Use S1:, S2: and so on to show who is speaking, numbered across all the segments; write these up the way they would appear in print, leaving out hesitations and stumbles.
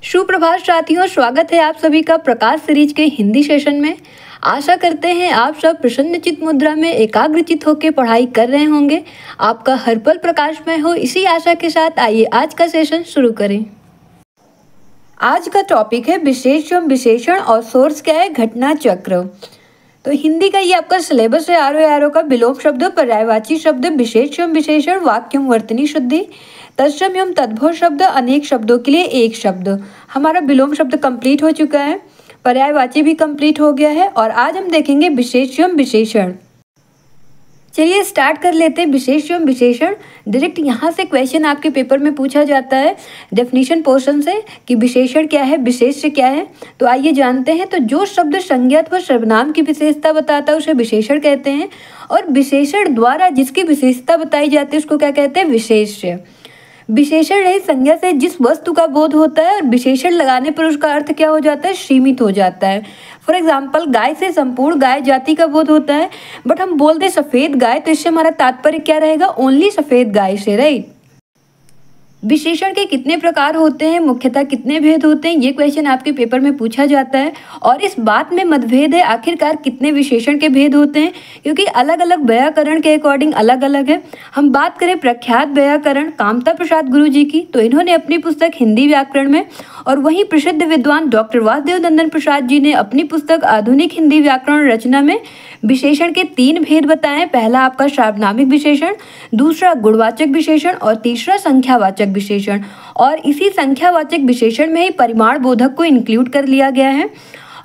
S1: सुप्रभात साथियों, स्वागत है आप सभी का प्रकाश सीरीज के हिंदी सेशन में। आशा करते हैं आप सब प्रसन्नचित मुद्रा में एकाग्रचित होकर पढ़ाई कर रहे होंगे। आपका हर पल प्रकाशमय हो, इसी आशा के साथ आइए आज का सेशन शुरू करें। आज का टॉपिक है विशेष एवं विशेषण और सोर्स क्या है, घटना चक्र। तो हिंदी का ये आपका सिलेबस है। आरो का विलोम शब्द, पर्यायवाची शब्द, विशेष एवं विशेषण, वाक्य वर्तनी शुद्धि, तत्सम एवं तद्भव शब्द, अनेक शब्दों के लिए एक शब्द। हमारा विलोम शब्द कंप्लीट हो चुका है, पर्यायवाची भी कंप्लीट हो गया है और आज हम देखेंगे विशेष एवं विशेषण। चलिए स्टार्ट कर लेते हैं विशेष एवं विशेषण। डायरेक्ट यहाँ से क्वेश्चन आपके पेपर में पूछा जाता है डेफिनेशन पोर्शन से कि विशेषण क्या है, विशेष क्या है। तो आइए जानते हैं। तो जो शब्द संज्ञा अथवा सर्वनाम की विशेषता बताता है उसे विशेषण कहते हैं, और विशेषण द्वारा जिसकी विशेषता बताई जाती है उसको क्या कहते हैं, विशेष्य। विशेषण रहित संज्ञा से जिस वस्तु का बोध होता है और विशेषण लगाने पर उसका अर्थ क्या हो जाता है, सीमित हो जाता है। फॉर एग्जाम्पल, गाय से संपूर्ण गाय जाति का बोध होता है, बट हम बोलते सफेद गाय, तो इससे हमारा तात्पर्य क्या रहेगा, ओनली सफेद गाय से, राइट। विशेषण के कितने प्रकार होते हैं, मुख्यतः कितने भेद होते हैं, ये क्वेश्चन आपके पेपर में पूछा जाता है। और इस बात में मतभेद है आखिरकार कितने विशेषण के भेद होते हैं, क्योंकि अलग अलग व्याकरण के अकॉर्डिंग अलग अलग है। हम बात करें प्रख्यात व्याकरण कामता प्रसाद गुरु जी की, तो इन्होंने अपनी पुस्तक हिंदी व्याकरण में, और वहीं प्रसिद्ध विद्वान डॉक्टर वासुदेव नंदन प्रसाद जी ने अपनी पुस्तक आधुनिक हिंदी व्याकरण रचना में विशेषण के 3 भेद बताए। पहला आपका सार्वनामिक विशेषण, दूसरा गुणवाचक विशेषण और तीसरा संख्यावाचक विशेषण। और इसी संख्यावाचक विशेषण में ही परिमाण बोधक को इंक्लूड कर लिया गया है।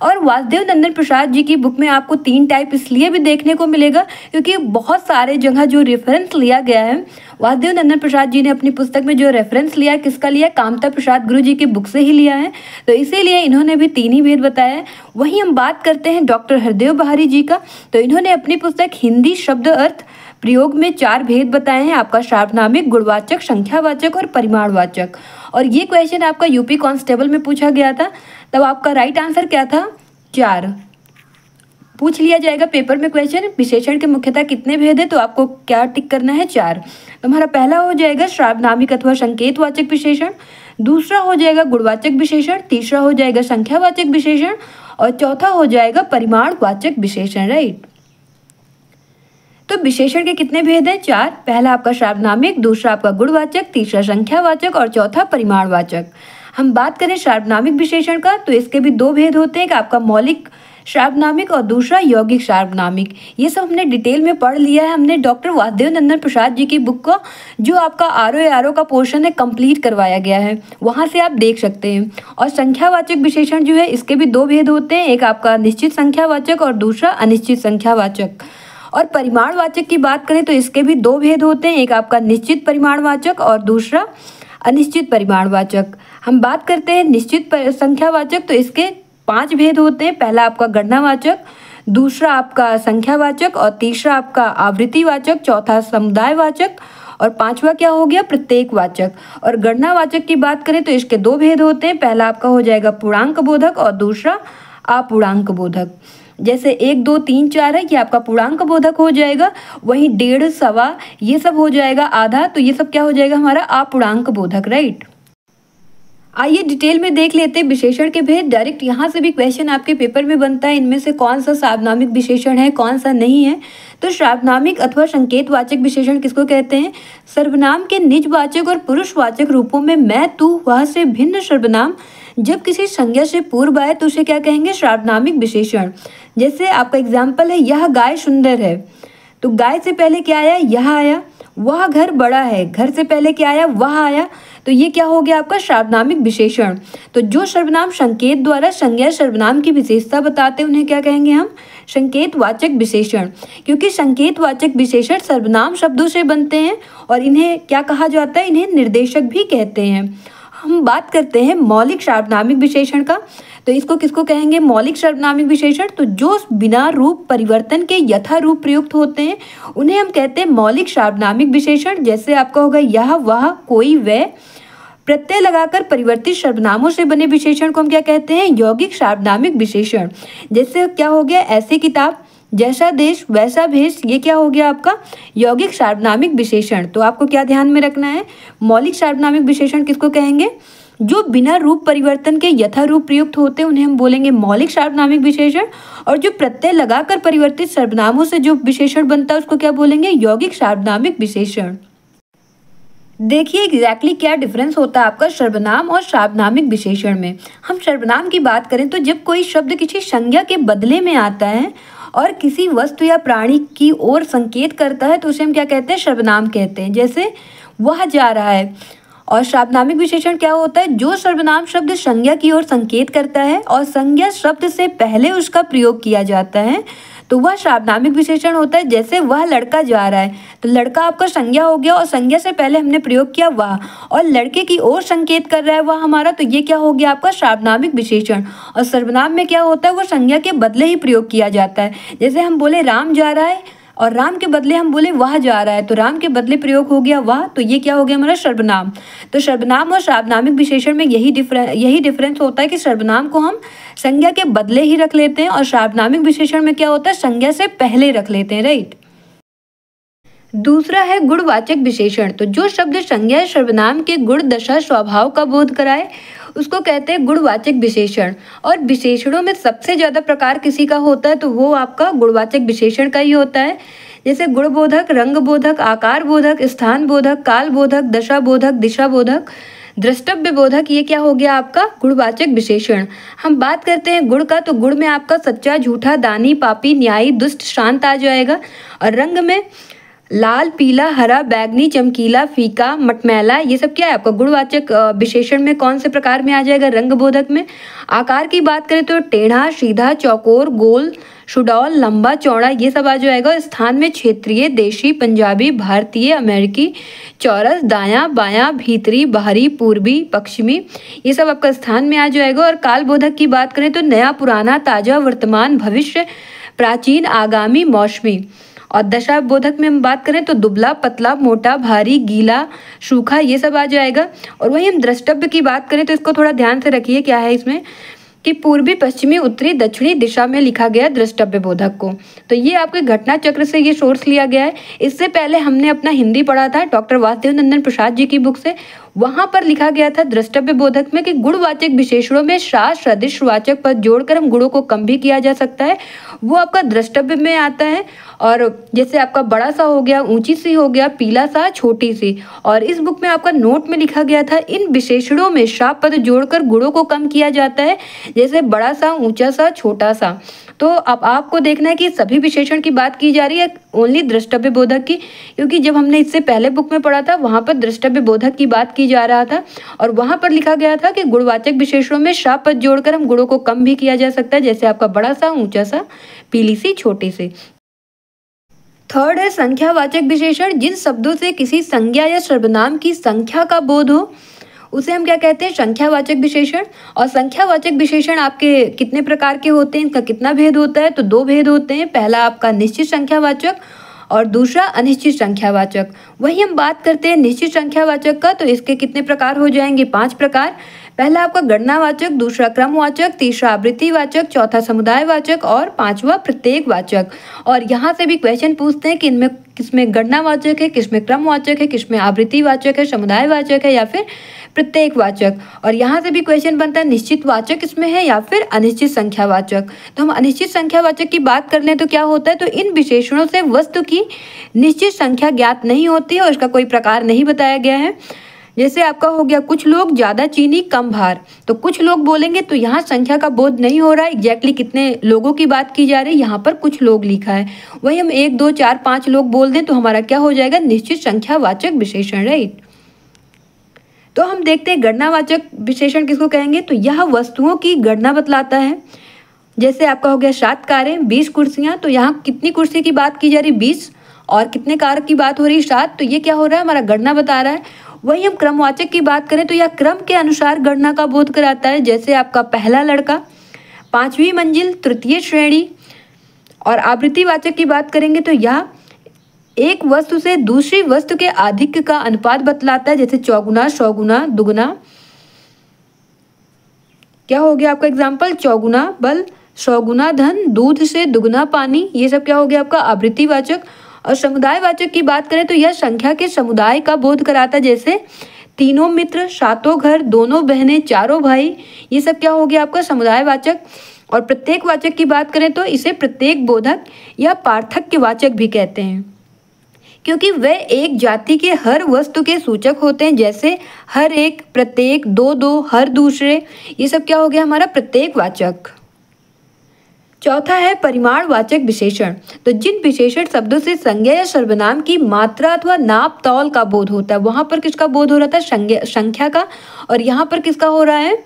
S1: और वासुदेव नंदन प्रसाद जी की बुक में आपको 3 टाइप इसलिए भी देखने को मिलेगा क्योंकि बहुत सारे जगह जो रेफरेंस लिया गया है, वासुदेव नंदन प्रसाद जी ने अपनी पुस्तक में जो रेफरेंस लिया, किसका लिया, कामता प्रसाद गुरु जी की बुक से ही लिया है, तो इसीलिए इन्होंने भी 3 ही भेद बताया है। वहीं हम बात करते हैं डॉक्टर हरदेव बहारी जी का, तो इन्होंने अपनी पुस्तक हिंदी शब्द अर्थ प्रयोग में 4 भेद बताए हैं, आपका सार्वनामिक, गुणवाचक, संख्यावाचक और परिमाणवाचक। और ये क्वेश्चन आपका यूपी कांस्टेबल में पूछा गया था, तब आपका राइट आंसर क्या था, 4। पूछ लिया जाएगा पेपर में क्वेश्चन विशेषण के मुख्यतः कितने भेद है, तो आपको क्या टिक करना है, 4। तो हमारा पहला हो जाएगा सार्वनामिक अथवा संकेतवाचक विशेषण, दूसरा हो जाएगा गुणवाचक विशेषण, तीसरा हो जाएगा संख्यावाचक विशेषण और चौथा हो जाएगा परिमाणवाचक विशेषण, राइट। तो विशेषण के कितने भेद हैं, 4। पहला आपका सार्वनामिक, दूसरा आपका गुणवाचक, तीसरा संख्यावाचक और चौथा परिमाणवाचक। हम बात करें सार्वनामिक विशेषण का, तो इसके भी 2 भेद होते हैं, कि आपका मौलिक सार्वनामिक और दूसरा यौगिक सार्वनामिक। ये सब हमने डिटेल में पढ़ लिया है हमने डॉक्टर वासुदेव नंदन प्रसाद जी की बुक का, जो आपका आरो का पोर्शन है कंप्लीट करवाया गया है, वहाँ से आप देख सकते हैं। और संख्यावाचक विशेषण जो है इसके भी 2 भेद होते हैं, एक आपका निश्चित संख्यावाचक और दूसरा अनिश्चित संख्यावाचक। और परिमाणवाचक की बात करें तो इसके भी 2 भेद होते हैं, एक आपका निश्चित परिमाणवाचक और दूसरा अनिश्चित परिमाणवाचक। हम बात करते हैं निश्चित संख्यावाचक, तो इसके 5 भेद होते हैं। पहला आपका गणनावाचक, दूसरा आपका संख्यावाचक और तीसरा आपका आवृत्तिवाचक, चौथा समुदायवाचक और 5वां क्या हो गया, प्रत्येकवाचक। और गणनावाचक की बात करें तो इसके 2 भेद होते हैं, पहला आपका हो जाएगा पूर्णांक बोधक और दूसरा अपूर्णांक बोधक। जैसे 1, 2, 3, 4 है, ये आपका पूर्णांक बोधक हो जाएगा, वहीं 1.5, सवा ये सब हो जाएगा आधा, तो ये सब क्या हो जाएगा, हमारा अपूर्णांक बोधक, राइट। आइए डिटेल में देख लेते हैं विशेषण के भेद। डायरेक्ट यहाँ से भी क्वेश्चन आपके पेपर में बनता है, इनमें से कौन सा सार्वनामिक विशेषण है, कौन सा नहीं है। तो सार्वनामिक अथवा संकेतवाचक विशेषण किसको कहते हैं, सर्वनाम के निजवाचक और पुरुषवाचक रूपों में मैं, तू, वह से भिन्न सर्वनाम जब किसी संज्ञा से पूर्व आए तो उसे क्या कहेंगे, सार्वनामिक विशेषण। जैसे आपका एग्जाम्पल है, यह गाय सुंदर है, तो गाय से पहले क्या आया, यह आया। वह घर बड़ा है, घर से पहले क्या आया, वह आया, तो ये क्या हो गया आपका सार्वनामिक विशेषण। तो जो सर्वनाम संकेत द्वारा संज्ञा सर्वनाम की विशेषता बताते हैं उन्हें क्या कहेंगे हम, संकेतवाचक विशेषण। क्योंकि संकेतवाचक विशेषण सर्वनाम शब्दों से बनते हैं और इन्हें क्या कहा जाता है, इन्हें निर्देशक भी कहते हैं। हम बात करते हैं मौलिक सार्वनामिक विशेषण का, तो इसको किसको कहेंगे, मौलिक सार्वनामिक विशेषण। तो जो बिना रूप परिवर्तन के यथा रूप प्रयुक्त होते हैं उन्हें हम कहते हैं मौलिक सार्वनामिक विशेषण। जैसे आपका होगा यह, वह, कोई, वह। प्रत्यय लगाकर परिवर्तित सर्वनामों से बने विशेषण को हम क्या कहते हैं, यौगिक सार्वनामिक विशेषण। जैसे क्या हो गया, ऐसी किताब, जैसा देश वैसा भेष, ये क्या हो गया आपका यौगिक सार्वनामिक विशेषण। तो आपको क्या ध्यान में रखना है, मौलिक सार्वनामिक विशेषण किसको कहेंगे, जो बिना रूप परिवर्तन के यथारूप प्रयुक्त होते हैं उन्हें हम बोलेंगे मौलिक सार्वनामिक विशेषण, और जो प्रत्यय लगाकर परिवर्तित सर्वनामों से जो विशेषण बनता है उसको क्या बोलेंगे, यौगिक सार्वनामिक विशेषण। देखिए एग्जैक्टली क्या डिफरेंस होता है आपका सर्वनाम और सार्वनामिक विशेषण में। हम सर्वनाम की बात करें तो जब कोई शब्द किसी संज्ञा के बदले में आता है और किसी वस्तु या प्राणी की ओर संकेत करता है तो उसे हम क्या कहते हैं, सर्वनाम कहते हैं। जैसे वह जा रहा है। और सार्वनामिक विशेषण क्या होता है, जो सर्वनाम शब्द संज्ञा की ओर संकेत करता है और संज्ञा शब्द से पहले उसका प्रयोग किया जाता है तो वह सार्वनामिक विशेषण होता है। जैसे वह लड़का जा रहा है तो लड़का आपका संज्ञा हो गया और संज्ञा से पहले हमने प्रयोग किया वह, और लड़के की ओर संकेत कर रहा है वह हमारा, तो ये क्या हो गया आपका सार्वनामिक विशेषण। और सर्वनाम में क्या होता है, वो संज्ञा के बदले ही प्रयोग किया जाता है। जैसे हम बोले राम जा रहा है और राम के बदले हम बोले वह जा रहा है तो राम के बदले प्रयोग हो गया वह, तो ये क्या हो गया हमारा सर्वनाम। तो सर्वनाम और सार्वनामिक विशेषण में यही डिफरेंस होता है कि सर्वनाम को हम संज्ञा के बदले ही रख लेते हैं और सार्वनामिक विशेषण में क्या होता है, संज्ञा से पहले रख लेते हैं, राइट। दूसरा है गुणवाचक विशेषण। तो जो शब्द संज्ञा या सर्वनाम के गुण, दशा, स्वभाव का बोध कराए उसको कहते हैं गुणवाचक विशेषण। और विशेषणों में सबसे ज्यादा प्रकार किसी का होता है तो वो आपका गुणवाचक विशेषण का ही होता है। जैसे गुणबोधक, रंगबोधक, आकार बोधक, स्थान बोधक, काल बोधक, दशा बोधक, दिशा बोधक, द्रष्टव्य बोधक, ये क्या हो गया आपका गुणवाचक विशेषण। हम बात करते हैं गुण का, तो गुण में आपका सच्चा, झूठा, दानी, पापी, न्यायी, दुष्ट, शांत आ जाएगा। और रंग में लाल, पीला, हरा, बैगनी, चमकीला, फीका, मटमैला, ये सब क्या है आपका गुणवाचक विशेषण में कौन से प्रकार में आ जाएगा, रंग बोधक में। आकार की बात करें तो टेढ़ा, सीधा, चौकोर, गोल, सुडौल, लंबा, चौड़ा, ये सब आ जाएगा। स्थान में क्षेत्रीय, देशी, पंजाबी, भारतीय, अमेरिकी, चौरस, दायां, बायां, भीतरी, बाहरी, पूर्वी, पश्चिमी, ये सब आपका स्थान में आ जाएगा। और काल बोधक की बात करें तो नया, पुराना, ताजा, वर्तमान, भविष्य, प्राचीन, आगामी, मौसमी। और दशा बोधक में हम बात करें तो दुबला, पतला, मोटा, भारी, गीला, सूखा, ये सब आ जाएगा। और वही हम द्रष्टव्य की बात करें तो इसको थोड़ा ध्यान से रखिए क्या है इसमें कि पूर्वी, पश्चिमी, उत्तरी, दक्षिणी दिशा में लिखा गया द्रष्टव्य बोधक को। तो ये आपके घटना चक्र से ये सोर्स लिया गया है। इससे पहले हमने अपना हिंदी पढ़ा था डॉक्टर वासुदेव नंदन प्रसाद जी की बुक से, वहां पर लिखा गया था द्रष्टव्य बोधक में कि गुणवाचक विशेषणों में सा, सदिश, वाचक पद जोड़कर हम गुणों को कम भी किया जा सकता है, वो आपका द्रष्टव्य में आता है। और जैसे आपका बड़ा सा हो गया, ऊंची सी हो गया, पीला सा, छोटी सी। और इस बुक में आपका नोट में लिखा गया था इन विशेषणों में सा पद जोड़कर गुणों को कम किया जाता है, जैसे बड़ा सा, ऊंचा सा, छोटा सा। तो अब आपको देखना है कि सभी विशेषण की बात की जा रही है ओनली द्रष्टव्य बोधक की, क्योंकि जब हमने इससे पहले बुक में पढ़ा था वहां पर द्रष्टव्य बोधक की बात की जा रहा था और वहां पर लिखा गया था कि गुणवाचक विशेषणों में सा पद जोड़कर हम गुणों को कम भी किया जा सकता है, जैसे आपका बड़ा सा, ऊंचा सा, पीली सी, छोटी सी। थर्ड है संख्यावाचक विशेषण। जिन शब्दों से किसी संज्ञा या सर्वनाम की संख्या का बोध हो उसे हम क्या कहते हैं, संख्यावाचक विशेषण। और संख्यावाचक विशेषण आपके कितने प्रकार के होते हैं, इनका कितना भेद होता है, तो दो भेद होते हैं। पहला आपका निश्चित संख्यावाचक और दूसरा अनिश्चित संख्यावाचक। वही हम बात करते हैं निश्चित संख्यावाचक का, तो इसके कितने प्रकार हो जाएंगे, 5 प्रकार। पहला आपका गणनावाचक, दूसरा क्रमवाचक, तीसरा आवृत्तिवाचक, चौथा समुदायवाचक और पांचवा प्रत्येकवाचक। और यहाँ से भी क्वेश्चन पूछते हैं कि इनमें किसमें गणनावाचक है, किसमें क्रमवाचक है, किसमें आवृत्तिवाचक है, समुदायवाचक है या फिर प्रत्येकवाचक। और यहाँ से भी क्वेश्चन बनता है निश्चित वाचक इसमें है या फिर अनिश्चित संख्यावाचक। तो हम अनिश्चित संख्यावाचक की बात कर लें तो क्या होता है, तो इन विशेषणों से वस्तु की निश्चित संख्या ज्ञात नहीं होती है और इसका कोई प्रकार नहीं बताया गया है। जैसे आपका हो गया कुछ लोग, ज्यादा चीनी, कम भार। तो कुछ लोग बोलेंगे तो यहाँ संख्या का बोध नहीं हो रहा है, एग्जैक्टली कितने लोगों की बात की जा रही है, यहाँ पर कुछ लोग लिखा है। वही हम 1, 2, 4, 5 लोग बोल दें तो हमारा क्या हो जाएगा, निश्चित संख्यावाचक विशेषण, राइट। तो हम देखते हैं गणनावाचक विशेषण किसको कहेंगे, तो यह वस्तुओं की गणना बतलाता है। जैसे आपका हो गया 7 कारें, 20 कुर्सियां। तो यहाँ कितनी कुर्सी की बात की जा रही, 20, और कितने कार की बात हो रही, 7। तो ये क्या हो रहा है, हमारा गणना बता रहा है। वही हम क्रमवाचक की बात करें तो यह क्रम के अनुसार गणना का बोध कराता है। जैसे आपका पहला लड़का, 5वीं मंजिल, तृतीय श्रेणी। और आवृत्तिवाचक की बात करेंगे तो यह एक वस्तु से दूसरी वस्तु के आधिक्य का अनुपात बतलाता है। जैसे चौगुना, सौगुना, दुगुना। क्या हो गया आपका एग्जाम्पल, चौगुना बल, सौगुना धन, दूध से दुगुना पानी। ये सब क्या हो गया आपका आवृत्तिवाचक। और समुदायवाचक की बात करें तो यह संख्या के समुदाय का बोध कराता है। जैसे तीनों मित्र, सातों घर, दोनों बहनें, चारों भाई, ये सब क्या हो गया आपका समुदायवाचक। और प्रत्येक वाचक की बात करें तो इसे प्रत्येक बोधक या पार्थक्य वाचक भी कहते हैं, क्योंकि वे एक जाति के हर वस्तु के सूचक होते हैं, जैसे हर एक, प्रत्येक, दो दो, हर दूसरे, ये सब क्या हो गया हमारा प्रत्येक वाचक। चौथा है परिमाणवाचक विशेषण। तो जिन विशेषण शब्दों से संज्ञा या सर्वनाम की मात्रा अथवा नाप तौल का बोध होता है, वहां पर किसका बोध हो रहा था संख्या का, और यहाँ पर किसका हो रहा है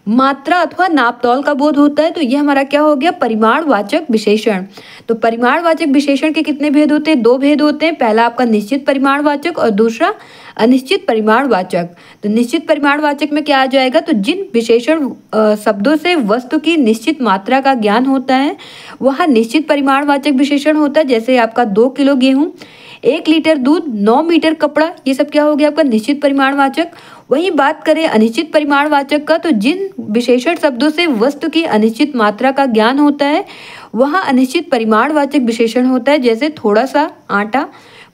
S1: मात्रा अथवा नापतौल का बोध होता है। तो ये हमारा क्या हो गया परिमाणवाचक विशेषण। तो परिमाणवाचक विशेषण के कितने भेद होते हैं, दो भेद होते हैं। पहला आपका निश्चित परिमाणवाचक और दूसरा अनिश्चित परिमाणवाचक। तो निश्चित परिमाणवाचक में क्या आ जाएगा, तो जिन विशेषण शब्दों से वस्तु की निश्चित मात्रा का ज्ञान होता है वह निश्चित परिमाणवाचक विशेषण होता है। जैसे आपका 2 किलो गेहूं, 1 लीटर दूध, 9 मीटर कपड़ा, ये सब क्या हो गया आपका निश्चित परिमाणवाचक। वहीं बात करें अनिश्चित परिमाणवाचक का, तो जिन विशेषण शब्दों से वस्तु की अनिश्चित मात्रा का ज्ञान होता है वहाँ अनिश्चित परिमाणवाचक विशेषण होता है। जैसे थोड़ा सा आटा,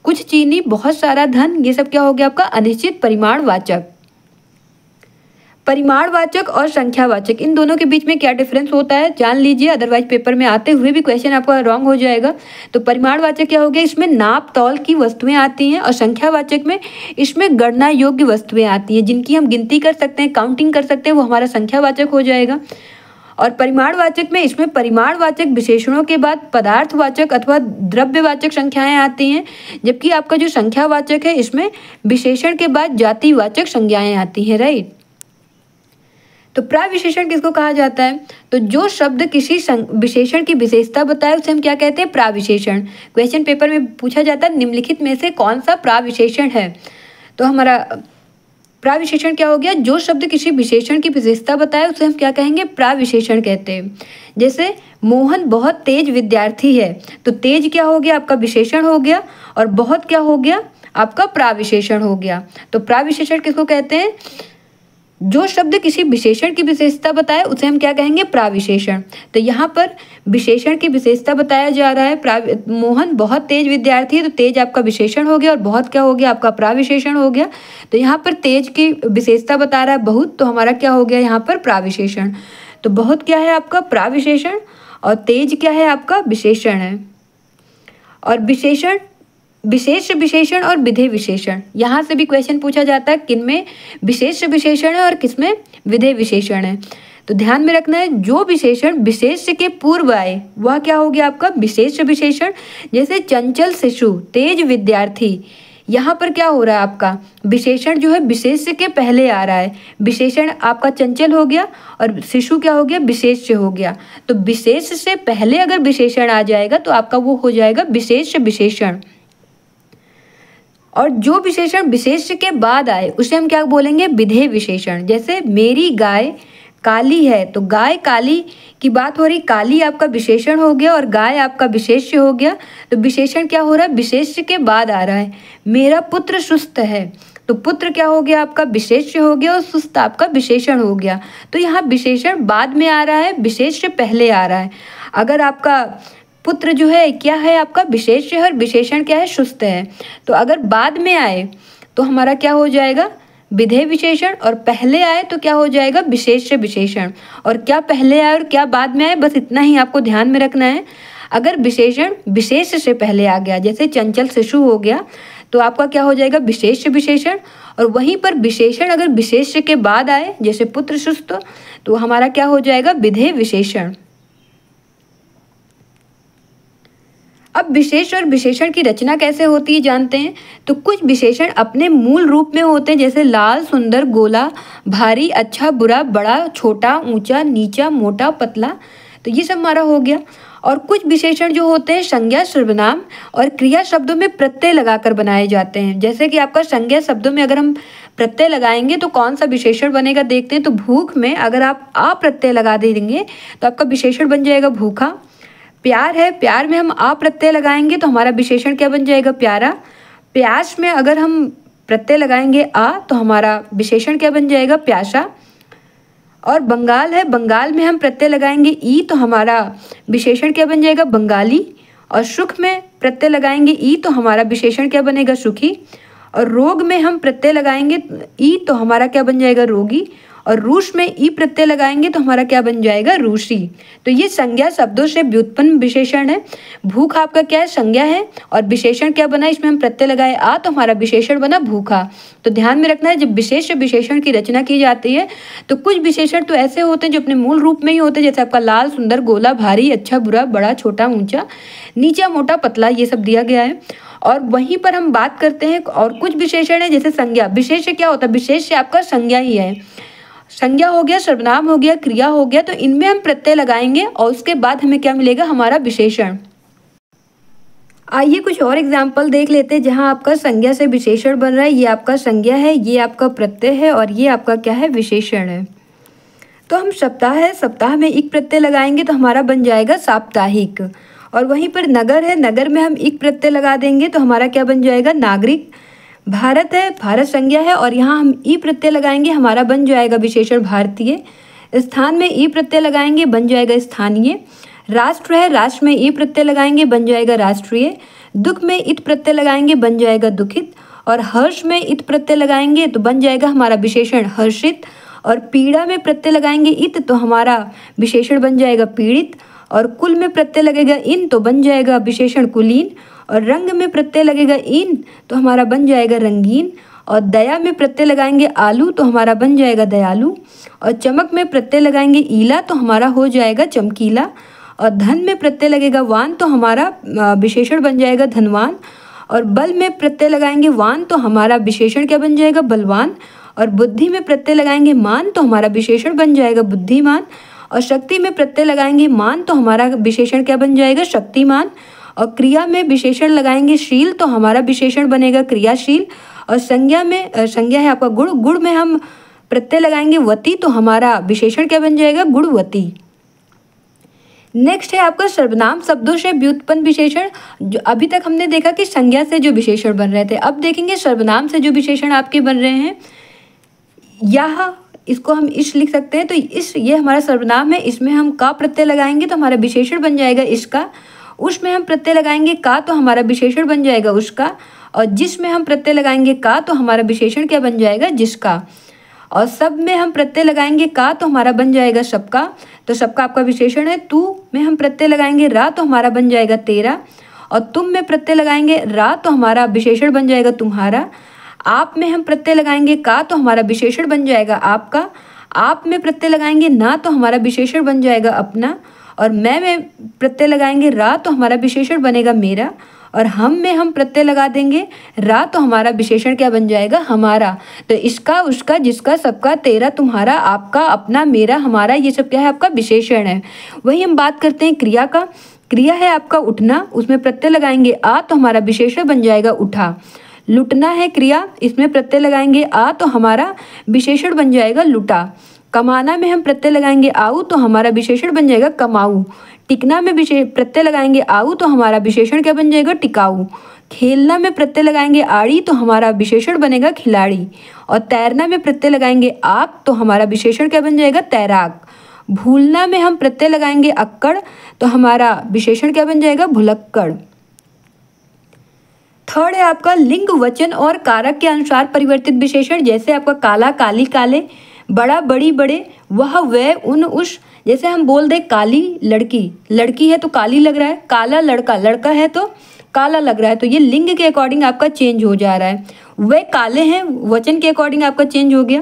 S1: कुछ चीनी, बहुत सारा धन, ये सब क्या हो गया आपका अनिश्चित परिमाणवाचक। परिमाणवाचक और संख्यावाचक, इन दोनों के बीच में क्या डिफरेंस होता है जान लीजिए, अदरवाइज पेपर में आते हुए भी क्वेश्चन आपका रॉन्ग हो जाएगा। तो परिमाणवाचक क्या हो गया, इसमें नाप तौल की वस्तुएं आती हैं, और संख्यावाचक में इसमें गणना योग्य वस्तुएं आती हैं, जिनकी हम गिनती कर सकते हैं, काउंटिंग कर सकते हैं, वो हमारा संख्यावाचक हो जाएगा। और परिमाणवाचक में इसमें परिमाणवाचक विशेषणों के बाद पदार्थवाचक अथवा द्रव्यवाचक संख्याएं आती हैं, जबकि आपका जो संख्यावाचक है इसमें विशेषण के बाद जातिवाचक संज्ञाएं आती हैं, राइट। तो प्राविशेषण किसको कहा जाता है, तो जो शब्द किसी विशेषण की विशेषता बताए उसे हम क्या कहते हैं प्राविशेषण। क्वेश्चन पेपर में पूछा जाता है निम्नलिखित में से कौन सा प्राविशेषण है, तो हमारा प्राविशेषण क्या हो गया, जो शब्द किसी विशेषण की विशेषता बताए उसे हम क्या कहेंगे प्राविशेषण कहते हैं। जैसे मोहन बहुत तेज विद्यार्थी है, तो तेज क्या हो गया आपका विशेषण हो गया, और बहुत क्या हो गया आपका प्राविशेषण हो गया। तो प्राविशेषण किसको कहते हैं, जो शब्द किसी विशेषण की विशेषता बताए उसे हम क्या कहेंगे प्राविशेषण। तो यहाँ पर विशेषण की विशेषता बताया जा रहा है, मोहन बहुत तेज विद्यार्थी है, तो तेज आपका विशेषण हो गया और बहुत क्या हो गया आपका प्राविशेषण हो गया। तो यहाँ पर तेज की विशेषता बता रहा है बहुत, तो हमारा क्या हो गया यहाँ पर प्राविशेषण। तो बहुत क्या है आपका प्राविशेषण और तेज क्या है आपका विशेषण है। और विशेषण, विशेष विशेषण और विधेय विशेषण, यहाँ से भी क्वेश्चन पूछा जाता है किनमें विशेष विशेषण है और किसमें विधेय विशेषण है। तो ध्यान में रखना है जो विशेषण विशेष के पूर्व आए वह क्या हो गया आपका विशेष विशेषण। जैसे चंचल शिशु, तेज विद्यार्थी, यहाँ पर क्या हो रहा है आपका विशेषण जो है विशेष के पहले आ रहा है, विशेषण आपका चंचल हो गया और शिशु क्या हो गया विशेष हो गया। तो विशेष से पहले अगर विशेषण आ जाएगा तो आपका वो हो जाएगा विशेष विशेषण। और जो विशेषण विशेष के बाद आए उसे हम क्या बोलेंगे विधेय विशेषण। जैसे मेरी गाय काली है, तो गाय काली की बात हो रही, काली आपका विशेषण हो गया और गाय आपका विशेष्य हो गया। तो विशेषण क्या हो रहा है विशेष्य के बाद आ रहा है। मेरा पुत्र सुस्त है, तो पुत्र क्या हो गया आपका विशेष्य हो गया और सुस्त आपका विशेषण हो गया। तो यहाँ विशेषण बाद में आ रहा है, विशेष्य पहले आ रहा है। अगर आपका पुत्र जो है क्या है आपका विशेष है और विशेषण क्या है सुस्त है, तो अगर बाद में आए तो हमारा क्या हो जाएगा विधेय विशेषण, और पहले आए तो क्या हो जाएगा विशेष विशेषण। और क्या पहले आए और क्या बाद में आए बस इतना ही आपको ध्यान में रखना है। अगर विशेषण विशेष से पहले आ गया, जैसे चंचल शिशु हो गया, तो आपका क्या हो जाएगा विशेष विशेषण। और वहीं पर विशेषण अगर विशेष के बाद आए जैसे पुत्र सुस्त, तो हमारा क्या हो जाएगा विधेय विशेषण। अब विशेष और विशेषण की रचना कैसे होती है जानते हैं। तो कुछ विशेषण अपने मूल रूप में होते हैं, जैसे लाल, सुंदर, गोला, भारी, अच्छा, बुरा, बड़ा, छोटा, ऊंचा, नीचा, मोटा, पतला, तो ये सब हमारा हो गया। और कुछ विशेषण जो होते हैं संज्ञा, सर्वनाम और क्रिया शब्दों में प्रत्यय लगाकर बनाए जाते हैं। जैसे कि आपका संज्ञा शब्दों में अगर हम प्रत्यय लगाएंगे तो कौन सा विशेषण बनेगा देखते हैं। तो भूख में अगर आप आ प्रत्यय लगा देंगे तो आपका विशेषण बन जाएगा भूखा। प्यार है, प्यार में हम आ प्रत्यय लगाएंगे तो हमारा विशेषण क्या बन जाएगा प्यारा। प्यास में अगर हम प्रत्यय लगाएंगे आ तो हमारा विशेषण क्या बन जाएगा प्यासा। और बंगाल है, बंगाल में हम प्रत्यय लगाएंगे ई तो हमारा विशेषण क्या बन जाएगा बंगाली। और सुख में प्रत्यय लगाएंगे ई तो हमारा विशेषण क्या बनेगा सुखी। और रोग में हम प्रत्यय लगाएंगे ई तो हमारा क्या बन जाएगा रोगी, और रूष में ई प्रत्यय लगाएंगे तो हमारा क्या बन जाएगा रूसी। तो ये संज्ञा शब्दों से व्युत्पन्न विशेषण है। भूख आपका क्या है संज्ञा है, और विशेषण क्या बना, इसमें हम प्रत्यय लगाए आ तो हमारा विशेषण बना भूखा। तो ध्यान में रखना है जब विशेष विशेषण की रचना की जाती है तो कुछ विशेषण तो ऐसे होते हैं जो अपने मूल रूप में ही होते हैं, जैसे आपका लाल, सुंदर, गोला, भारी, अच्छा, बुरा, बड़ा, छोटा, ऊंचा, नीचा, मोटा, पतला, ये सब दिया गया है। और वहीं पर हम बात करते हैं और कुछ विशेषण है जैसे संज्ञा। विशेष क्या होता है, विशेष से आपका संज्ञा ही है। संज्ञा हो गया, सर्वनाम हो गया, क्रिया हो गया, तो इनमें हम प्रत्यय लगाएंगे और उसके बाद हमें क्या मिलेगा हमारा विशेषण। आइए कुछ और एग्जाम्पल देख लेते हैं जहां आपका संज्ञा से विशेषण बन रहा है। ये आपका संज्ञा है, ये आपका प्रत्यय है और ये आपका क्या है विशेषण है। तो हम सप्ताह है, सप्ताह में इक प्रत्यय लगाएंगे तो हमारा बन जाएगा साप्ताहिक। और वहीं पर नगर है, नगर में हम इक प्रत्यय लगा देंगे तो हमारा क्या बन जाएगा नागरिक। भारत है, भारत संज्ञा है और यहाँ हम ई प्रत्यय लगाएंगे, हमारा बन जाएगा विशेषण भारतीय। स्थान में ई प्रत्यय लगाएंगे बन जाएगा स्थानीय। राष्ट्र है, राष्ट्र में ई प्रत्यय लगाएंगे बन जाएगा राष्ट्रीय। दुख में इत प्रत्यय लगाएंगे बन जाएगा दुखित। और हर्ष में इत प्रत्यय लगाएंगे तो बन जाएगा हमारा विशेषण हर्षित। और पीड़ा में प्रत्यय लगाएंगे इत तो हमारा विशेषण बन जाएगा पीड़ित। और कुल में प्रत्यय लगेगा इन तो बन जाएगा विशेषण कुलीन। और रंग में प्रत्यय लगेगा इन तो हमारा बन जाएगा रंगीन। और दया में प्रत्यय लगाएंगे आलू तो हमारा बन जाएगा दयालु। और चमक में प्रत्यय लगाएंगे ईला तो हमारा हो जाएगा चमकीला। और धन में प्रत्यय लगेगा वान तो हमारा विशेषण बन जाएगा धनवान। और बल में प्रत्यय लगाएंगे वान तो हमारा विशेषण क्या बन जाएगा बलवान। और बुद्धि में प्रत्यय लगाएंगे मान तो हमारा विशेषण बन जाएगा बुद्धिमान। और शक्ति में प्रत्यय लगाएंगे मान तो हमारा विशेषण क्या बन जाएगा शक्तिमान। और क्रिया में विशेषण लगाएंगे शील तो हमारा विशेषण बनेगा क्रियाशील। और संज्ञा में संज्ञा है आपका गुण, गुण में हम प्रत्यय लगाएंगे वती तो हमारा विशेषण क्या बन जाएगा गुणवती। नेक्स्ट है आपका सर्वनाम शब्दों से व्युत्पन्न विशेषण। जो अभी तक हमने देखा कि संज्ञा से जो विशेषण बन रहे थे, अब देखेंगे सर्वनाम से जो विशेषण आपके बन रहे हैं। यह इसको हम इस लिख सकते हैं, तो इस ये हमारा सर्वनाम है, इसमें हम का प्रत्यय लगाएंगे तो हमारा विशेषण बन जाएगा इसका। उसमें हम प्रत्यय लगाएंगे का तो हमारा विशेषण बन जाएगा उसका। और जिसमें हम प्रत्यय लगाएंगे का तो हमारा विशेषण क्या बन जाएगा जिसका। और सब में हम प्रत्यय लगाएंगे का तो हमारा बन जाएगा सबका, तो सबका आपका विशेषण है। तू में हम प्रत्यय लगाएंगे रा तो हमारा बन जाएगा तेरा। और तुम में प्रत्यय लगाएंगे रा तो हमारा विशेषण बन जाएगा तुम्हारा। आप में हम प्रत्यय लगाएंगे का तो हमारा विशेषण बन जाएगा आपका। आप में प्रत्यय लगाएंगे ना तो हमारा विशेषण बन जाएगा अपना। और मैं में प्रत्यय लगाएंगे रा तो हमारा विशेषण बनेगा मेरा। और हम में हम प्रत्यय लगा देंगे रा तो हमारा विशेषण क्या बन जाएगा हमारा। तो इसका, उसका, जिसका, सबका, तेरा, तुम्हारा, आपका, अपना, मेरा, हमारा, ये सब क्या है आपका विशेषण है। वही हम बात करते हैं क्रिया का। क्रिया है आपका उठना, उसमें प्रत्यय लगाएंगे आ तो हमारा विशेषण बन जाएगा उठा। लुटना है क्रिया, इसमें प्रत्यय लगाएंगे आ तो हमारा विशेषण बन जाएगा लुटा। कमाना में हम प्रत्यय लगाएंगे आऊ तो हमारा विशेषण बन जाएगा कमाऊ। टिकना में प्रत्यय लगाएंगे आऊ तो हमारा विशेषण क्या बन जाएगा टिकाऊ। खेलना में प्रत्यय लगाएंगे आड़ी तो हमारा विशेषण बनेगा खिलाड़ी। और तैरना में प्रत्यय लगाएंगे आक तो हमारा विशेषण क्या बन जाएगा तैराक। भूलना में हम प्रत्यय लगाएंगे अक्कड़ तो हमारा विशेषण क्या बन जाएगा भुलक्कड़। थर्ड है आपका लिंग, वचन और कारक के अनुसार परिवर्तित विशेषण। जैसे आपका काला, काली, काले, बड़ा, बड़ी, बड़े, वह, वह, उन, उस। जैसे हम बोल दे काली लड़की, लड़की है तो काली लग रहा है। काला लड़का, लड़का है तो काला लग रहा है। तो ये लिंग के अकॉर्डिंग आपका चेंज हो जा रहा है। वे काले हैं, वचन के अकॉर्डिंग आपका चेंज हो गया।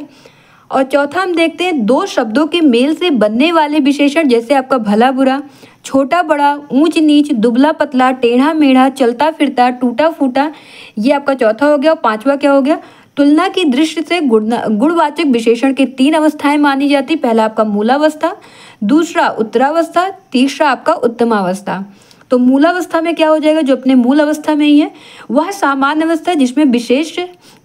S1: और चौथा हम देखते हैं दो शब्दों के मेल से बनने वाले विशेषण। जैसे आपका भला बुरा, छोटा बड़ा, ऊंच नीच, दुबला पतला, टेढ़ा मेढ़ा, चलता फिरता, टूटा फूटा, ये आपका चौथा हो गया। और पांचवा क्या हो गया, तुलना की दृष्टि से गुणवाचक विशेषण की तीन अवस्थाएं मानी जाती। पहला आपका मूलावस्था, दूसरा उत्तरावस्था, तीसरा आपका उत्तमावस्था। तो मूलावस्था में क्या हो जाएगा, जो अपने मूल अवस्था में ही है वह सामान्य अवस्था है, जिसमें विशेष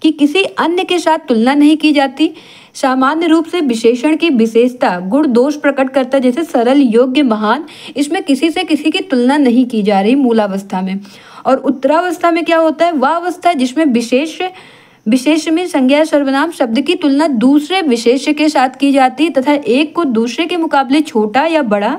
S1: की किसी अन्य के साथ तुलना नहीं की जाती। सामान्य रूप से विशेषण की विशेषता गुण दोष प्रकट करता है, जैसे सरल, योग्य, महान, इसमें किसी से किसी की तुलना नहीं की जा रही मूलावस्था में। और उत्तरावस्था में क्या होता है, वह अवस्था जिसमें विशेष में संज्ञा सर्वनाम शब्द की तुलना दूसरे विशेष के साथ की जाती है तथा एक को दूसरे के मुकाबले छोटा या बड़ा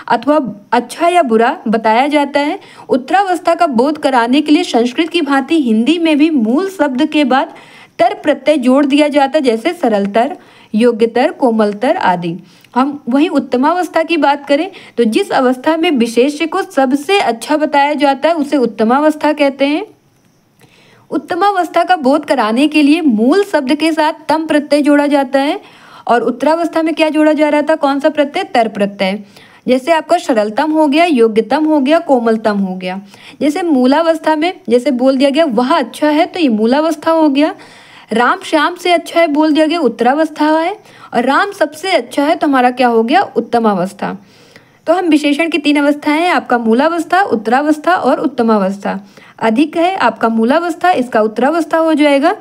S1: अथवा अच्छा या बुरा बताया जाता है। उत्तरावस्था का बोध कराने के लिए संस्कृत की भांति हिंदी में भी मूल शब्द के बाद तर प्रत्यय जोड़ दिया जाता है, जैसे सरलतर, योग्यतर, कोमलतर आदि। हम वहीं उत्तमावस्था की बात करें तो जिस अवस्था में विशेष्य को सबसे अच्छा बताया जाता है उसे उत्तमावस्था कहते हैं। उत्तमावस्था का बोध कराने के लिए मूल शब्द के साथ तम प्रत्यय जोड़ा जाता है और उत्तरावस्था में क्या जोड़ा जा रहा था, कौन सा प्रत्यय, तर प्रत्यय। जैसे आपका सरलतम हो गया, योग्यतम हो गया, कोमलतम हो गया। जैसे मूलावस्था में जैसे बोल दिया गया वह अच्छा है तो ये मूलावस्था हो गया। राम श्याम से अच्छा है बोल दिया गया, उत्तरावस्था है। और राम सबसे अच्छा है तो हमारा क्या हो गया, उत्तमावस्था। तो हम विशेषण की 3 अवस्थाएं हैं, आपका मूलावस्था, उत्तरावस्था और उत्तमावस्था। अधिक है आपका मूलावस्था, इसका उत्तरावस्था हो जाएगा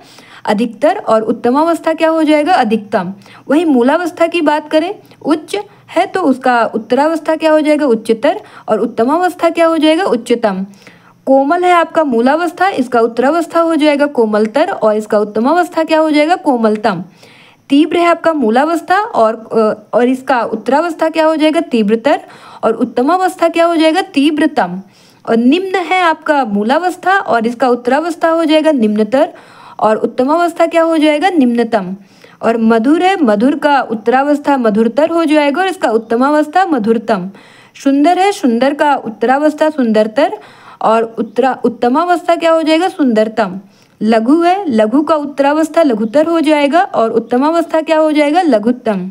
S1: अधिकतर, और उत्तमावस्था क्या हो जाएगा, अधिकतम। वहीं मूलावस्था की बात करें, उच्च है तो उसका उत्तरावस्था क्या हो जाएगा, उच्चतर, और उत्तमावस्था क्या हो जाएगा, उच्चतम। कोमल है आपका मूलावस्था, इसका उत्तरावस्था हो जाएगा कोमलतर, और इसका उत्तमावस्था क्या हो जाएगा, कोमलतम। तीव्र है आपका मूलावस्था और इसका उत्तरावस्था क्या हो जाएगा, तीव्रतर, और उत्तमावस्था क्या हो जाएगा, तीव्रतम। और निम्न है आपका मूलावस्था और इसका उत्तरावस्था हो जाएगा निम्नतर, और उत्तमावस्था क्या हो जाएगा, निम्नतम। और मधुर है, मधुर का उत्तरावस्था मधुरतर हो जाएगा और इसका उत्तमावस्था मधुरतम। सुंदर है, सुंदर का उत्तरावस्था सुंदरतर और उत्तमावस्था क्या हो जाएगा, सुंदरतम। लघु है, लघु का उत्तरावस्था लघुतर हो जाएगा और उत्तमावस्था क्या हो जाएगा, लघुत्तम।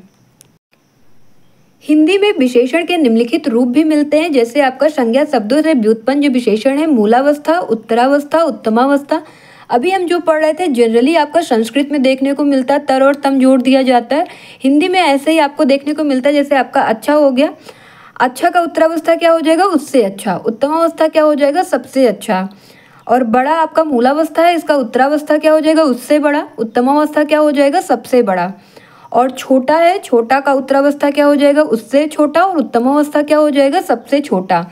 S1: हिंदी में विशेषण के निम्नलिखित रूप भी मिलते हैं, जैसे आपका संज्ञा शब्दों से व्युत्पन्न जो विशेषण है, मूलावस्था, उत्तरावस्था, उत्तमावस्था। अभी हम जो पढ़ रहे थे जनरली आपका संस्कृत में देखने को मिलता है, तर और तम जोड़ दिया जाता है। हिंदी में ऐसे ही आपको देखने को मिलता है, जैसे आपका अच्छा हो गया, अच्छा का उत्तरावस्था क्या हो जाएगा, उससे अच्छा। उत्तमावस्था क्या हो जाएगा, सबसे अच्छा। और बड़ा आपका मूलावस्था है, इसका उत्तरावस्था क्या हो जाएगा, उससे बड़ा। उत्तमावस्था क्या हो जाएगा, सबसे बड़ा। और छोटा है, छोटा का उत्तरावस्था क्या हो जाएगा, उससे छोटा, और उत्तमावस्था क्या हो जाएगा, सबसे छोटा।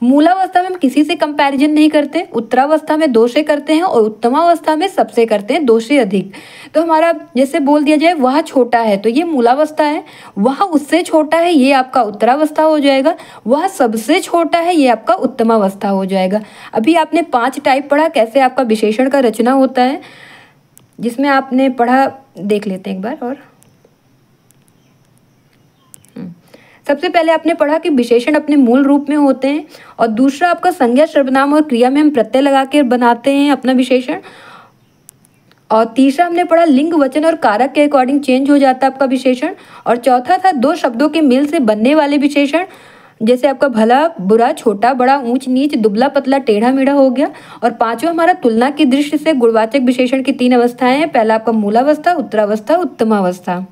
S1: मूलावस्था में हम किसी से कंपैरिजन नहीं करते, उत्तरावस्था में 2 से करते हैं और उत्तमावस्था में सबसे करते हैं, 2 से अधिक। तो हमारा जैसे बोल दिया जाए वह छोटा है तो ये मूलावस्था है, वह उससे छोटा है ये आपका उत्तरावस्था हो जाएगा, वह सबसे छोटा है ये आपका उत्तमावस्था हो जाएगा। अभी आपने 5 टाइप पढ़ा कैसे आपका विशेषण का रचना होता है, जिसमें आपने पढ़ा, देख लेते हैं एक बार और। सबसे पहले आपने पढ़ा कि विशेषण अपने मूल रूप में होते हैं, और दूसरा आपका संज्ञा, सर्वनाम और क्रिया में हम प्रत्यय लगा के बनाते हैं अपना विशेषण। और तीसरा हमने पढ़ा लिंग, वचन और कारक के अकॉर्डिंग चेंज हो जाता है आपका विशेषण। और चौथा था 2 शब्दों के मेल से बनने वाले विशेषण, जैसे आपका भला, बुरा, छोटा, बड़ा, ऊंच नीच, दुबला, पतला, टेढ़ा मेढ़ा हो गया। और 5वां हमारा तुलना की दृष्टि से गुणवाचक विशेषण की 3 अवस्थाएं हैं, पहला आपका मूलावस्था, उत्तरावस्था, उत्तमावस्था।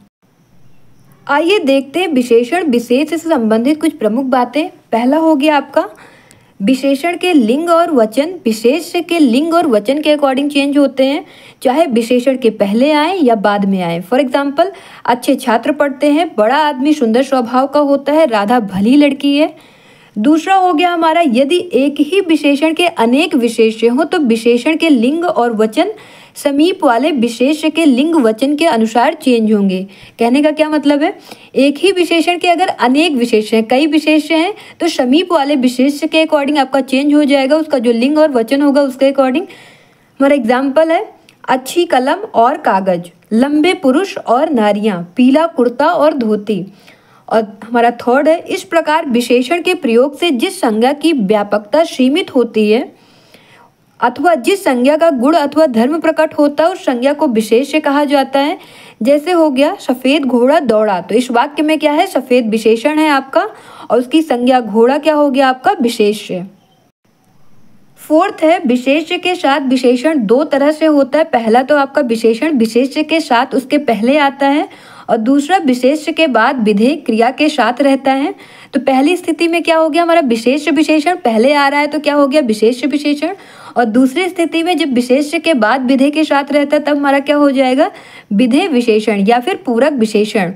S1: आइए देखते हैं विशेषण विशेष से संबंधित कुछ प्रमुख बातें। पहला हो गया आपका विशेषण के लिंग और वचन। विशेष के लिंग और वचन के अकॉर्डिंग चेंज होते हैं, चाहे विशेषण के पहले आए या बाद में आए। फॉर एग्जाम्पल, अच्छे छात्र पढ़ते हैं, बड़ा आदमी सुंदर स्वभाव का होता है, राधा भली लड़की है। दूसरा हो गया हमारा, यदि एक ही विशेषण के अनेक विशेष्य हो तो विशेषण के लिंग और वचन समीप वाले विशेष्य के लिंग वचन के अनुसार चेंज होंगे। कहने का क्या मतलब है, एक ही विशेषण के अगर अनेक विशेष्य हैं, कई विशेष्य हैं, तो समीप वाले विशेष्य के अकॉर्डिंग आपका चेंज हो जाएगा, उसका जो लिंग और वचन होगा उसके अकॉर्डिंग। हमारा एग्जाम्पल है, अच्छी कलम और कागज, लंबे पुरुष और नारियां, पीला कुर्ता और धोती। और हमारा थर्ड है, इस प्रकार विशेषण के प्रयोग से जिस संज्ञा की व्यापकता सीमित होती है अथवा जिस संज्ञा का गुण अथवा धर्म प्रकट होता है उस संज्ञा को विशेष्य कहा जाता है। जैसे हो गया सफेद घोड़ा दौड़ा, तो इस वाक्य में क्या है, सफेद विशेषण है आपका और उसकी संज्ञा घोड़ा क्या हो गया आपका, विशेष्य। फोर्थ है, विशेष्य के साथ विशेषण 2 तरह से होता है। पहला तो आपका विशेषण विशेष्य के साथ उसके पहले आता है, और दूसरा विशेष्य के बाद विधेय क्रिया के साथ रहता है। तो पहली स्थिति में क्या हो गया, हमारा विशेष्य विशेषण पहले आ रहा है तो क्या हो गया, विशेष्य विशेषण। और दूसरी स्थिति में जब विशेष्य के बाद विधेय के साथ रहता है तब हमारा क्या हो जाएगा, विधेय विशेषण या फिर पूरक विशेषण।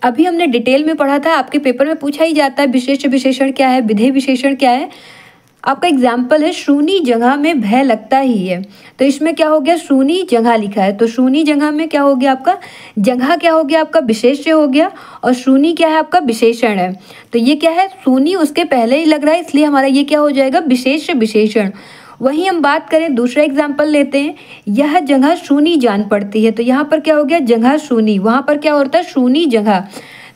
S1: अभी हमने डिटेल में पढ़ा था, आपके पेपर में पूछा ही जाता है विशेष्य विशेषण क्या है, विधेय विशेषण क्या है। आपका एग्जाम्पल है शूनी जगह में भय लगता ही है। तो इसमें क्या हो गया, शूनी जगह लिखा है, तो शूनी जगह में क्या हो गया आपका, जगह क्या हो गया आपका, विशेष्य हो गया, और शूनी क्या है आपका, विशेषण है। तो ये क्या है, शूनी उसके पहले ही लग रहा है, इसलिए हमारा ये क्या हो जाएगा, विशेष्य विशेषण। वहीं हम बात करें, दूसरा एग्जाम्पल लेते हैं, यह जगह शूनी जान पड़ती है। तो यहाँ पर क्या हो गया, जगह शूनी, वहाँ पर क्या होता है, शूनी जगह।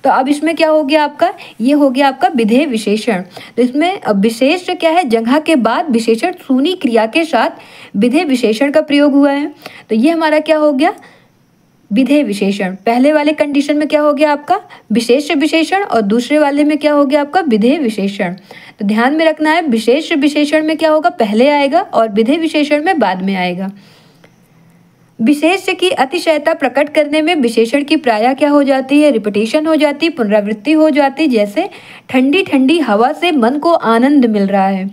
S1: तो अब इसमें क्या हो गया आपका, ये हो गया आपका विधेय विशेषण। तो इसमें अब विशेष क्या है, जगह के बाद विशेषण शूनी क्रिया के साथ विधेय विशेषण का प्रयोग हुआ है। तो ये हमारा क्या हो गया, विधेय विशेषण। पहले वाले कंडीशन में क्या हो गया आपका, विशेष विशेषण, और दूसरे वाले में क्या हो गया आपका, विधेय विशेषण। तो ध्यान में रखना है, विशेष विशेषण में क्या होगा, पहले आएगा, और विधेय विशेषण में बाद में आएगा। विशेष्य की अतिशयता प्रकट करने में विशेषण की प्रायः क्या हो जाती है, रिपीटेशन हो जाती, पुनरावृत्ति हो जाती। जैसे ठंडी ठंडी हवा से मन को आनंद मिल रहा है।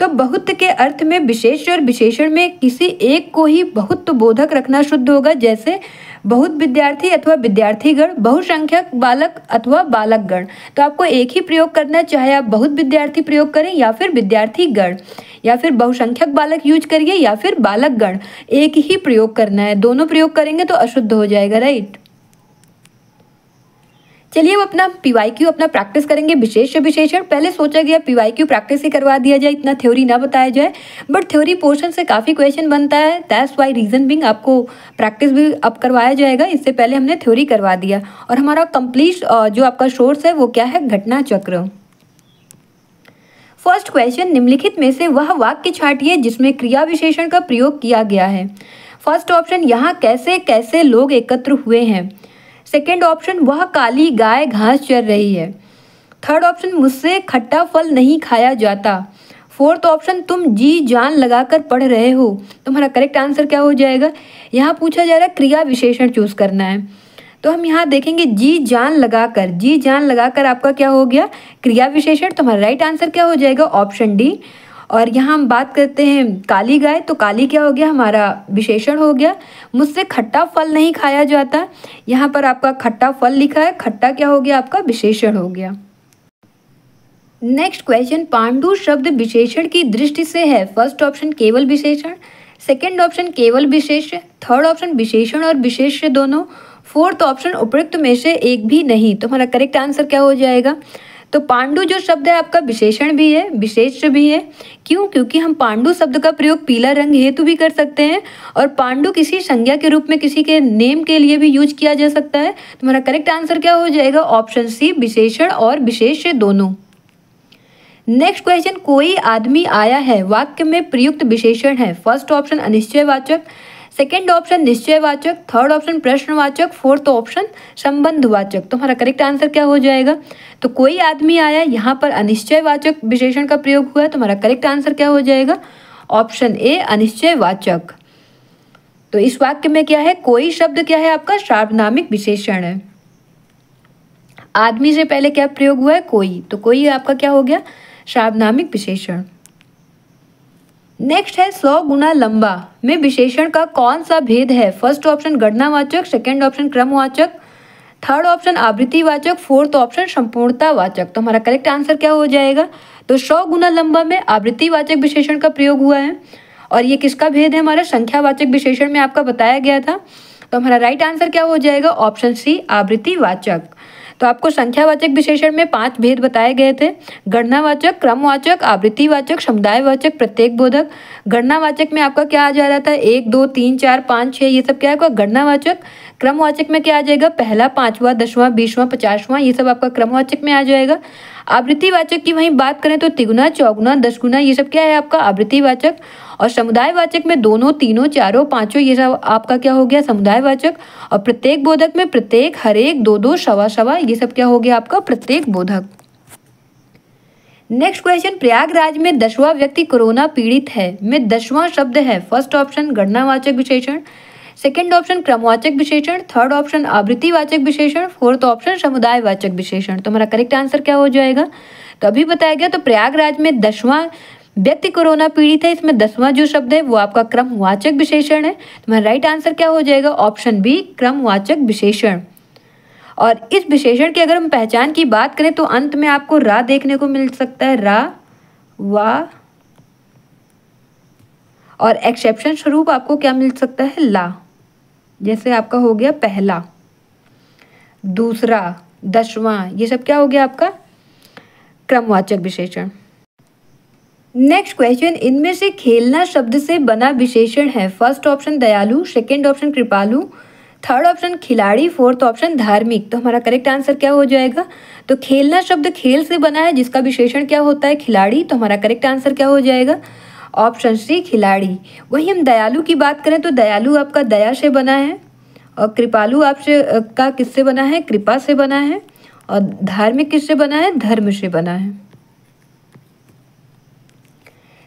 S1: तो बहुत के अर्थ में विशेष और विशेषण में किसी एक को ही बहुत बोधक रखना शुद्ध होगा। जैसे बहुत विद्यार्थी अथवा विद्यार्थीगण, बहुसंख्यक बालक अथवा बालकगण। तो आपको एक ही प्रयोग करना है, चाहे आप बहुत विद्यार्थी प्रयोग करें या फिर विद्यार्थीगण, या फिर बहुसंख्यक बालक यूज करिए या फिर बालकगण, एक ही प्रयोग करना है। दोनों प्रयोग करेंगे तो अशुद्ध हो जाएगा, राइट। चलिए अब अपना पीवाईक्यू अपना प्रैक्टिस करेंगे, विशेष विशेषण। पहले सोचा गया पीवाईक्यू प्रैक्टिस ही करवा दिया जाए, इतना थ्योरी ना बताया जाए, बट थ्योरी पोर्शन से काफ़ी क्वेश्चन बनता है। दैट्स वाई रीजन बिंग आपको प्रैक्टिस भी अब करवाया जाएगा। इससे पहले हमने थ्योरी करवा दिया, और हमारा कंप्लीट जो आपका सोर्स है वो क्या है, घटना चक्र। फर्स्ट क्वेश्चन, निम्नलिखित में से वह वाक्य छांटिए जिसमें क्रिया विशेषण का प्रयोग किया गया है। फर्स्ट ऑप्शन, यहाँ कैसे कैसे लोग एकत्र हुए हैं। सेकेंड ऑप्शन, वह काली गाय घास चर रही है। थर्ड ऑप्शन, मुझसे खट्टा फल नहीं खाया जाता। फोर्थ ऑप्शन, तुम जी जान लगाकर पढ़ रहे हो। तुम्हारा करेक्ट आंसर क्या हो जाएगा, यहाँ पूछा जा रहा है क्रिया विशेषण चूज करना है। तो हम यहाँ देखेंगे जी जान लगाकर, जी जान लगाकर आपका क्या हो गया, क्रिया विशेषण। तो हमारा राइट आंसर क्या हो जाएगा, ऑप्शन डी। और यहाँ हम बात करते हैं काली गाय, तो काली क्या हो गया, हमारा विशेषण हो गया। मुझसे खट्टा फल नहीं खाया जाता, यहाँ पर आपका खट्टा फल लिखा है, खट्टा क्या हो गया आपका, विशेषण हो गया। नेक्स्ट क्वेश्चन, पांडु शब्द विशेषण की दृष्टि से है। फर्स्ट ऑप्शन केवल विशेषण, सेकेंड ऑप्शन केवल विशेष्य, थर्ड ऑप्शन विशेषण और विशेष्य दोनों, फोर्थ ऑप्शन उपयुक्त में से एक भी नहीं। तो हमारा करेक्ट आंसर क्या हो जाएगा, तो पांडु जो शब्द है आपका विशेषण भी है, विशेष्य भी है। क्यों, क्योंकि हम पांडु शब्द का प्रयोग पीला रंग हेतु भी कर सकते हैं, और पांडु किसी संज्ञा के रूप में किसी के नेम के लिए भी यूज किया जा सकता है। तो हमारा करेक्ट आंसर क्या हो जाएगा, ऑप्शन सी, विशेषण और विशेष्य दोनों। नेक्स्ट क्वेश्चन, कोई आदमी आया है वाक्य में प्रयुक्त विशेषण है। फर्स्ट ऑप्शन अनिश्चयवाचक, सेकेंड ऑप्शन निश्चयवाचक, थर्ड ऑप्शन प्रश्नवाचक, फोर्थ ऑप्शन संबंधवाचक। तो हमारा करेक्ट आंसर क्या हो जाएगा, तो कोई आदमी आया, यहाँ पर अनिश्चयवाचक विशेषण का प्रयोग हुआ है। तो हमारा करेक्ट आंसर क्या हो जाएगा, ऑप्शन ए, अनिश्चयवाचक। तो इस वाक्य में क्या है, कोई शब्द क्या है आपका, सार्वनामिक विशेषण है। आदमी से पहले क्या प्रयोग हुआ है, कोई, तो कोई आपका क्या हो गया, सार्वनामिक विशेषण। नेक्स्ट है 100 गुना लंबा में विशेषण का कौन सा भेद है। फर्स्ट ऑप्शन गणनावाचक, सेकेंड ऑप्शन क्रमवाचक, थर्ड ऑप्शन आवृत्तिवाचक, फोर्थ ऑप्शन संपूर्णतावाचक। तो हमारा करेक्ट आंसर क्या हो जाएगा, तो 100 गुना लंबा में आवृत्तिवाचक विशेषण का प्रयोग हुआ है, और ये किसका भेद है, हमारा संख्यावाचक विशेषण में आपका बताया गया था। तो हमारा राइट आंसर क्या हो जाएगा, ऑप्शन सी, आवृत्तिवाचक। तो आपको संख्यावाचक विशेषण में 5 भेद बताए गए थे, गणनावाचक, क्रमवाचक, आवृत्तिवाचक, समुदायवाचक, प्रत्येक बोधक। गणनावाचक में आपका क्या आ जा रहा था, 1 2 3 4 5 6, ये सब क्या है गणनावाचक। क्रमवाचक में क्या आ जाएगा, पहला, पांचवा, 10वां, 20वां, 50वां, ये सब आपका क्रमवाचक में आ जाएगा। आवृत्तिवाचक की वहीं बात करें तो तिगुना, चौगुना, 10 गुना, ये सब क्या है आपका आवृत्तिवाचक। और समुदायवाचक में दोनों, तीनों, चारों, पांचों, ये सब आपका क्या हो गया, समुदायवाचक। और प्रत्येक बोधक में प्रत्येक, हर एक, 2 2, सवा सवा, ये सब क्या हो गया आपका प्रत्येक बोधक। नेक्स्ट क्वेश्चन, प्रयागराज में 10वां व्यक्ति कोरोना पीड़ित है में 10वां शब्द है। फर्स्ट ऑप्शन गणनावाचक विशेषण, सेकेंड ऑप्शन क्रमवाचक विशेषण, थर्ड ऑप्शन आवृत्तिवाचक विशेषण, फोर्थ ऑप्शन समुदायवाचक विशेषण। तो हमारा करेक्ट आंसर क्या हो जाएगा, तो अभी बताया गया, तो प्रयागराज में 10वां व्यक्ति कोरोना पीड़ित है, इसमें 10वां जो शब्द है वो आपका क्रमवाचक विशेषण है। तो हमारा राइट आंसर क्या हो जाएगा, ऑप्शन बी, क्रमवाचक विशेषण। और इस विशेषण की अगर हम पहचान की बात करें तो अंत में आपको रा देखने को मिल सकता है, रा, वा, और एक्सेप्शन स्वरूप आपको क्या मिल सकता है, ला। जैसे आपका हो गया पहला, दूसरा, दसवां, ये सब क्या हो गया आपका क्रमवाचक विशेषण। नेक्स्ट क्वेश्चन, इनमें से खेलना शब्द से बना विशेषण है। फर्स्ट ऑप्शन दयालु, सेकंड ऑप्शन कृपालु, थर्ड ऑप्शन खिलाड़ी, फोर्थ ऑप्शन धार्मिक। तो हमारा करेक्ट आंसर क्या हो जाएगा, तो खेलना शब्द खेल से बना है जिसका विशेषण क्या होता है, खिलाड़ी। तो हमारा करेक्ट आंसर क्या हो जाएगा, ऑप्शन सी खिलाड़ी। वही हम दयालु की बात करें तो दयालु आपका दया से बना है, और कृपालु आपसे का किससे बना है, कृपा से बना है, और धार्मिक किससे बना है, धर्म से बना है।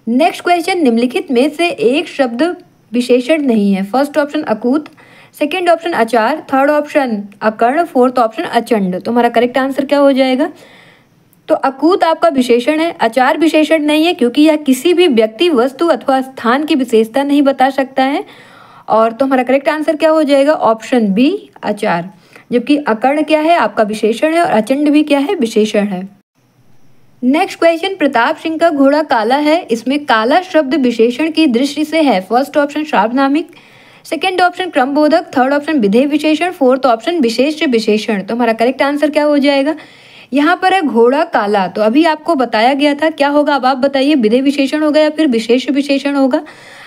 S1: नेक्स्ट क्वेश्चन, निम्नलिखित में से एक शब्द विशेषण नहीं है। फर्स्ट ऑप्शन अकूत, सेकंड ऑप्शन अचार, थर्ड ऑप्शन अकर्ण, फोर्थ ऑप्शन अचंड। तो हमारा करेक्ट आंसर क्या हो जाएगा, तो अकूत आपका विशेषण है, अचार विशेषण नहीं है क्योंकि यह किसी भी व्यक्ति, वस्तु अथवा स्थान की विशेषता नहीं बता सकता है। और तो हमारा करेक्ट आंसर क्या हो जाएगा, ऑप्शन बी अचार। जबकि अकर्ण क्या है, आपका विशेषण है, और अचंड भी क्या है, विशेषण है। नेक्स्ट क्वेश्चन, प्रताप सिंह का घोड़ा काला है, इसमें काला शब्द विशेषण की दृष्टि से है। फर्स्ट ऑप्शन सार्वनामिक, सेकंड ऑप्शन क्रमबोधक, थर्ड ऑप्शन विधेय विशेषण, फोर्थ ऑप्शन विशेष विशेषण। तो हमारा करेक्ट आंसर क्या हो जाएगा, यहाँ पर है घोड़ा काला। तो अभी आपको बताया गया था क्या होगा, अब आप बताइए विधेय विशेषण होगा या फिर विशेष विशेषण होगा।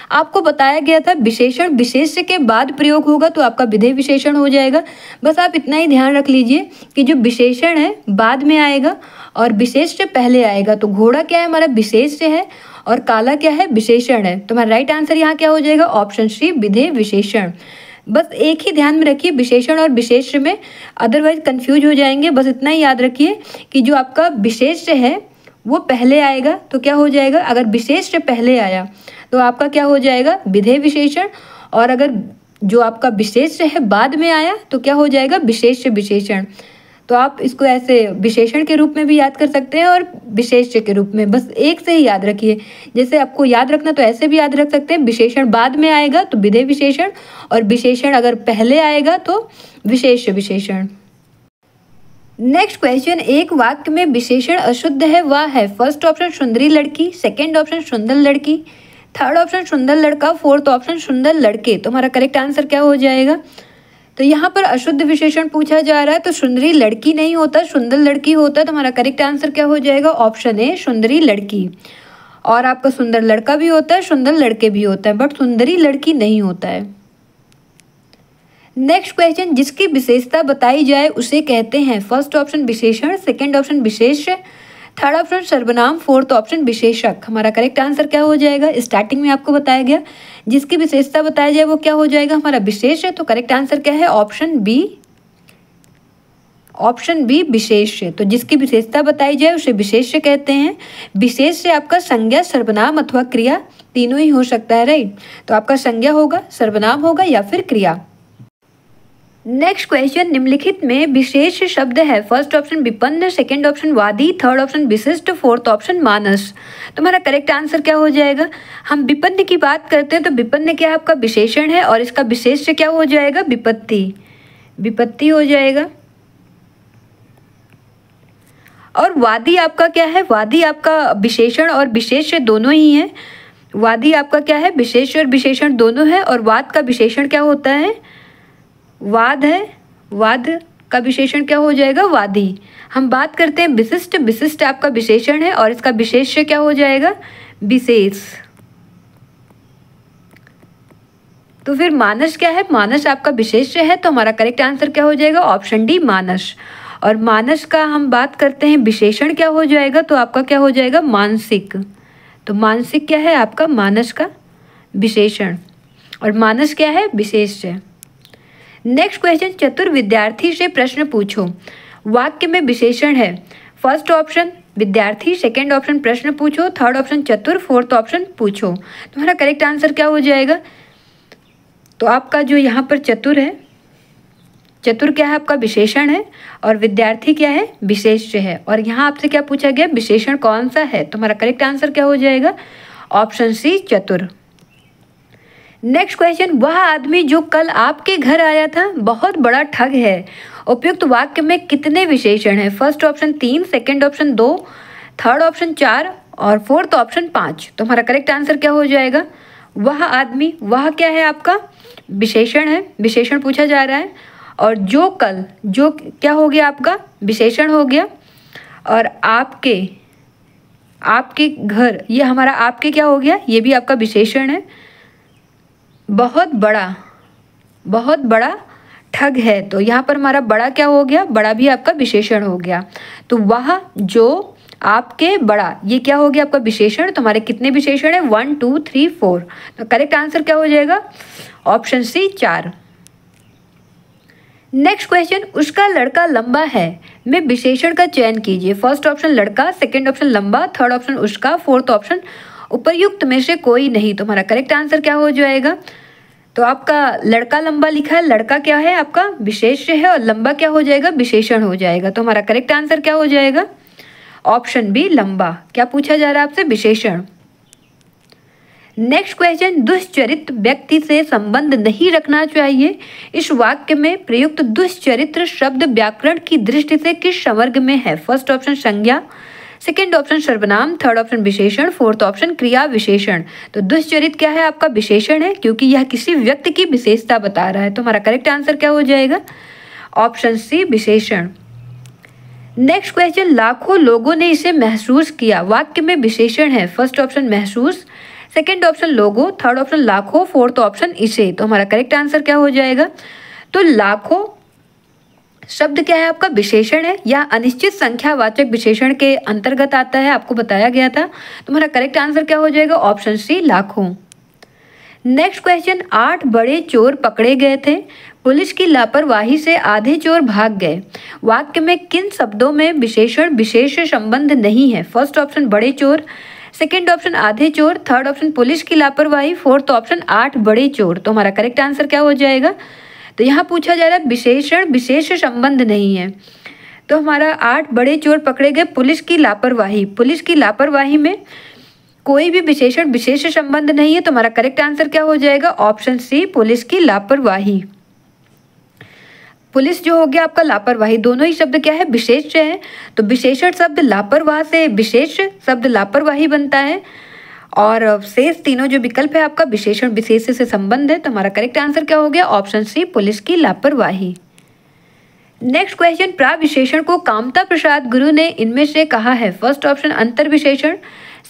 S1: आपको बताया गया था विशेषण विशेष्य के बाद प्रयोग होगा तो आपका विधेय विशेषण हो जाएगा। बस आप इतना ही ध्यान रख लीजिए कि जो विशेषण है बाद में आएगा और विशेष्य पहले आएगा। तो घोड़ा क्या है, हमारा विशेष्य है, और काला क्या है, विशेषण है। तो हमारा राइट आंसर यहाँ क्या हो जाएगा, ऑप्शन सी विधेय विशेषण। बस एक ही ध्यान में रखिए, विशेषण और विशेष्य में, अदरवाइज कंफ्यूज हो जाएंगे। बस इतना ही याद रखिए कि जो आपका विशेष्य है वो पहले आएगा तो क्या हो जाएगा, अगर विशेष्य पहले आया तो आपका क्या हो जाएगा, विधेय विशेषण। और अगर जो आपका विशेष्य है बाद में आया तो क्या हो जाएगा, विशेष्य विशेषण। तो आप इसको ऐसे विशेषण के रूप में भी याद कर सकते हैं और विशेष्य के रूप में, बस एक से ही याद रखिए। जैसे आपको याद रखना तो ऐसे भी याद रख सकते हैं, विशेषण बाद में आएगा तो विधेय विशेषण, और विशेषण अगर पहले आएगा तो विशेष्य विशेषण। नेक्स्ट क्वेश्चन, एक वाक्य में विशेषण अशुद्ध है वह है। फर्स्ट ऑप्शन सुंदरी लड़की, सेकंड ऑप्शन सुंदर लड़की, थर्ड ऑप्शन सुंदर लड़का, फोर्थ ऑप्शन सुंदर लड़के। तो हमारा करेक्ट आंसर क्या हो जाएगा, तो यहाँ पर अशुद्ध विशेषण पूछा जा रहा है तो सुंदरी लड़की नहीं होता, सुंदर लड़की होता है। तो हमारा करेक्ट आंसर क्या हो जाएगा, ऑप्शन ए सुंदरी लड़की। और आपका सुंदर लड़का भी होता है, सुंदर लड़के भी होता है, बट सुंदरी लड़की नहीं होता है। नेक्स्ट क्वेश्चन, जिसकी विशेषता बताई जाए उसे कहते हैं। फर्स्ट ऑप्शन विशेषण, सेकंड ऑप्शन विशेष्य, थर्ड ऑप्शन सर्वनाम, फोर्थ ऑप्शन विशेषक। हमारा करेक्ट आंसर क्या हो जाएगा, स्टार्टिंग में आपको बताया गया जिसकी विशेषता बताई जाए वो क्या हो जाएगा, हमारा विशेष्य। तो करेक्ट आंसर क्या है, ऑप्शन बी, ऑप्शन बी विशेष्य। तो जिसकी विशेषता बताई जाए उसे विशेष्य कहते हैं। विशेष से आपका संज्ञा, सर्वनाम अथवा क्रिया तीनों ही हो सकता है, राइट। तो आपका संज्ञा होगा, सर्वनाम होगा या फिर क्रिया। नेक्स्ट क्वेश्चन, निम्नलिखित में विशेष शब्द है। फर्स्ट ऑप्शन विपन्न, सेकंड ऑप्शन वादी, थर्ड ऑप्शन विशिष्ट, फोर्थ ऑप्शन मानस। तो हमारा करेक्ट आंसर क्या हो जाएगा, हम विपन्न की बात करते हैं तो विपन्न क्या है, आपका विशेषण है, और इसका विशेष्य क्या हो जाएगा, विपत्ति, विपत्ति हो जाएगा। और वादी आपका क्या है, वादी आपका विशेषण और विशेष्य दोनों ही है। वादी आपका क्या है, विशेष्य और विशेषण दोनों है। और वाद का विशेषण क्या होता है, वाद है, वाद का विशेषण क्या हो जाएगा, वादी। हम बात करते हैं विशिष्ट, विशिष्ट आपका विशेषण है और इसका विशेष्य क्या हो जाएगा, विशेष। तो फिर मानस क्या है, मानस आपका विशेष्य है। तो हमारा करेक्ट आंसर क्या हो जाएगा, ऑप्शन डी मानस। और मानस का हम बात करते हैं विशेषण क्या हो जाएगा, तो आपका क्या हो जाएगा, मानसिक। तो मानसिक क्या है, आपका मानस का विशेषण, और मानस क्या है, विशेष्य। नेक्स्ट क्वेश्चन, चतुर विद्यार्थी से प्रश्न पूछो। वाक्य में विशेषण है। फर्स्ट ऑप्शन विद्यार्थी, सेकंड ऑप्शन प्रश्न पूछो, थर्ड ऑप्शन चतुर, फोर्थ ऑप्शन पूछो। तुम्हारा करेक्ट आंसर क्या हो जाएगा, तो आपका जो यहाँ पर चतुर है, चतुर क्या है, आपका विशेषण है, और विद्यार्थी क्या है, विशेष्य है। और यहाँ आपसे क्या पूछा गया, विशेषण कौन सा है। तुम्हारा करेक्ट आंसर क्या हो जाएगा, ऑप्शन सी चतुर। नेक्स्ट क्वेश्चन, वह आदमी जो कल आपके घर आया था बहुत बड़ा ठग है। उपयुक्त वाक्य में कितने विशेषण हैं। First option 3, second option 2, third option 4 और फोर्थ ऑप्शन 5। तो हमारा करेक्ट आंसर क्या हो जाएगा? वह आदमी, वह क्या है आपका? विशेषण है, विशेषण पूछा जा रहा है। और जो कल, जो क्या हो गया आपका? विशेषण हो गया। और आपके, आपके घर, ये हमारा आपके क्या हो गया? ये भी आपका विशेषण है। बहुत बड़ा, बहुत बड़ा ठग है, तो यहाँ पर हमारा बड़ा क्या हो गया? बड़ा भी आपका विशेषण हो गया। तो वह, जो, आपके, बड़ा, ये क्या हो गया आपका विशेषण। तो हमारे कितने विशेषण है? 1 2 3 4। तो करेक्ट आंसर क्या हो जाएगा? ऑप्शन सी 4। नेक्स्ट क्वेश्चन, उसका लड़का लंबा है में विशेषण का चयन कीजिए। फर्स्ट ऑप्शन लड़का, सेकंड ऑप्शन लंबा, थर्ड ऑप्शन उसका, फोर्थ ऑप्शन उपर्युक्त में से कोई नहीं। तो हमारा करेक्ट आंसर क्या हो जाएगा? तो आपका लड़का लंबा लिखा है, लड़का क्या है आपका? विशेष्य है, और लंबा क्या हो जाएगा? विशेषण हो जाएगा। तो हमारा करेक्ट आंसर क्या हो जाएगा? ऑप्शन बी लंबा। क्या पूछा जा रहा है आपसे? विशेषण। नेक्स्ट क्वेश्चन, दुष्चरित्र व्यक्ति से संबंध नहीं रखना चाहिए। इस वाक्य में प्रयुक्त दुष्चरित्र शब्द व्याकरण की दृष्टि से किस संवर्ग में है? फर्स्ट ऑप्शन संज्ञा, सेकेंड ऑप्शन सर्वनाम, थर्ड ऑप्शन विशेषण, फोर्थ ऑप्शन क्रिया विशेषण। तो दुष्चरित्र क्या है आपका? विशेषण है, क्योंकि यह किसी व्यक्ति की विशेषता बता रहा है। तो हमारा करेक्ट आंसर क्या हो जाएगा? ऑप्शन सी विशेषण। नेक्स्ट क्वेश्चन, लाखों लोगों ने इसे महसूस किया। वाक्य में विशेषण है। फर्स्ट ऑप्शन महसूस, सेकेंड ऑप्शन लोगों, थर्ड ऑप्शन लाखों, फोर्थ ऑप्शन इसे। तो हमारा करेक्ट आंसर क्या हो जाएगा? तो लाखों शब्द क्या है आपका? विशेषण है, या अनिश्चित संख्यावाचक विशेषण के अंतर्गत आता है, आपको बताया गया था। तो हमारा करेक्ट आंसर क्या हो जाएगा? ऑप्शन सी लाखों। नेक्स्ट क्वेश्चन, 8 बड़े चोर पकड़े गए थे, पुलिस की लापरवाही से आधे चोर भाग गए। वाक्य में किन शब्दों में विशेषण विशेष संबंध नहीं है? फर्स्ट ऑप्शन बड़े चोर, सेकेंड ऑप्शन आधे चोर, थर्ड ऑप्शन पुलिस की लापरवाही, फोर्थ ऑप्शन 8 बड़े चोर। तो हमारा करेक्ट आंसर क्या हो जाएगा? तो यहाँ पूछा जा रहा है विशेषण विशेष संबंध नहीं है। तो हमारा 8 बड़े चोर पकड़े गए, पुलिस की लापरवाही, पुलिस की लापरवाही में कोई भी विशेषण विशेष संबंध नहीं है। तो हमारा करेक्ट आंसर क्या हो जाएगा? ऑप्शन सी पुलिस की लापरवाही। पुलिस जो हो गया आपका, लापरवाही, दोनों ही शब्द क्या है? विशेष है। तो विशेषण शब्द लापरवाह से विशेष शब्द लापरवाही बनता है, और शेष तीनों जो विकल्प है आपका विशेषण विशेष से संबंध है। तो हमारा करेक्ट आंसर क्या हो गया? ऑप्शन सी पुलिस की लापरवाही। नेक्स्ट क्वेश्चन, प्राविशेषण को कामता प्रसाद गुरु ने इनमें से कहा है। फर्स्ट ऑप्शन अंतर विशेषण,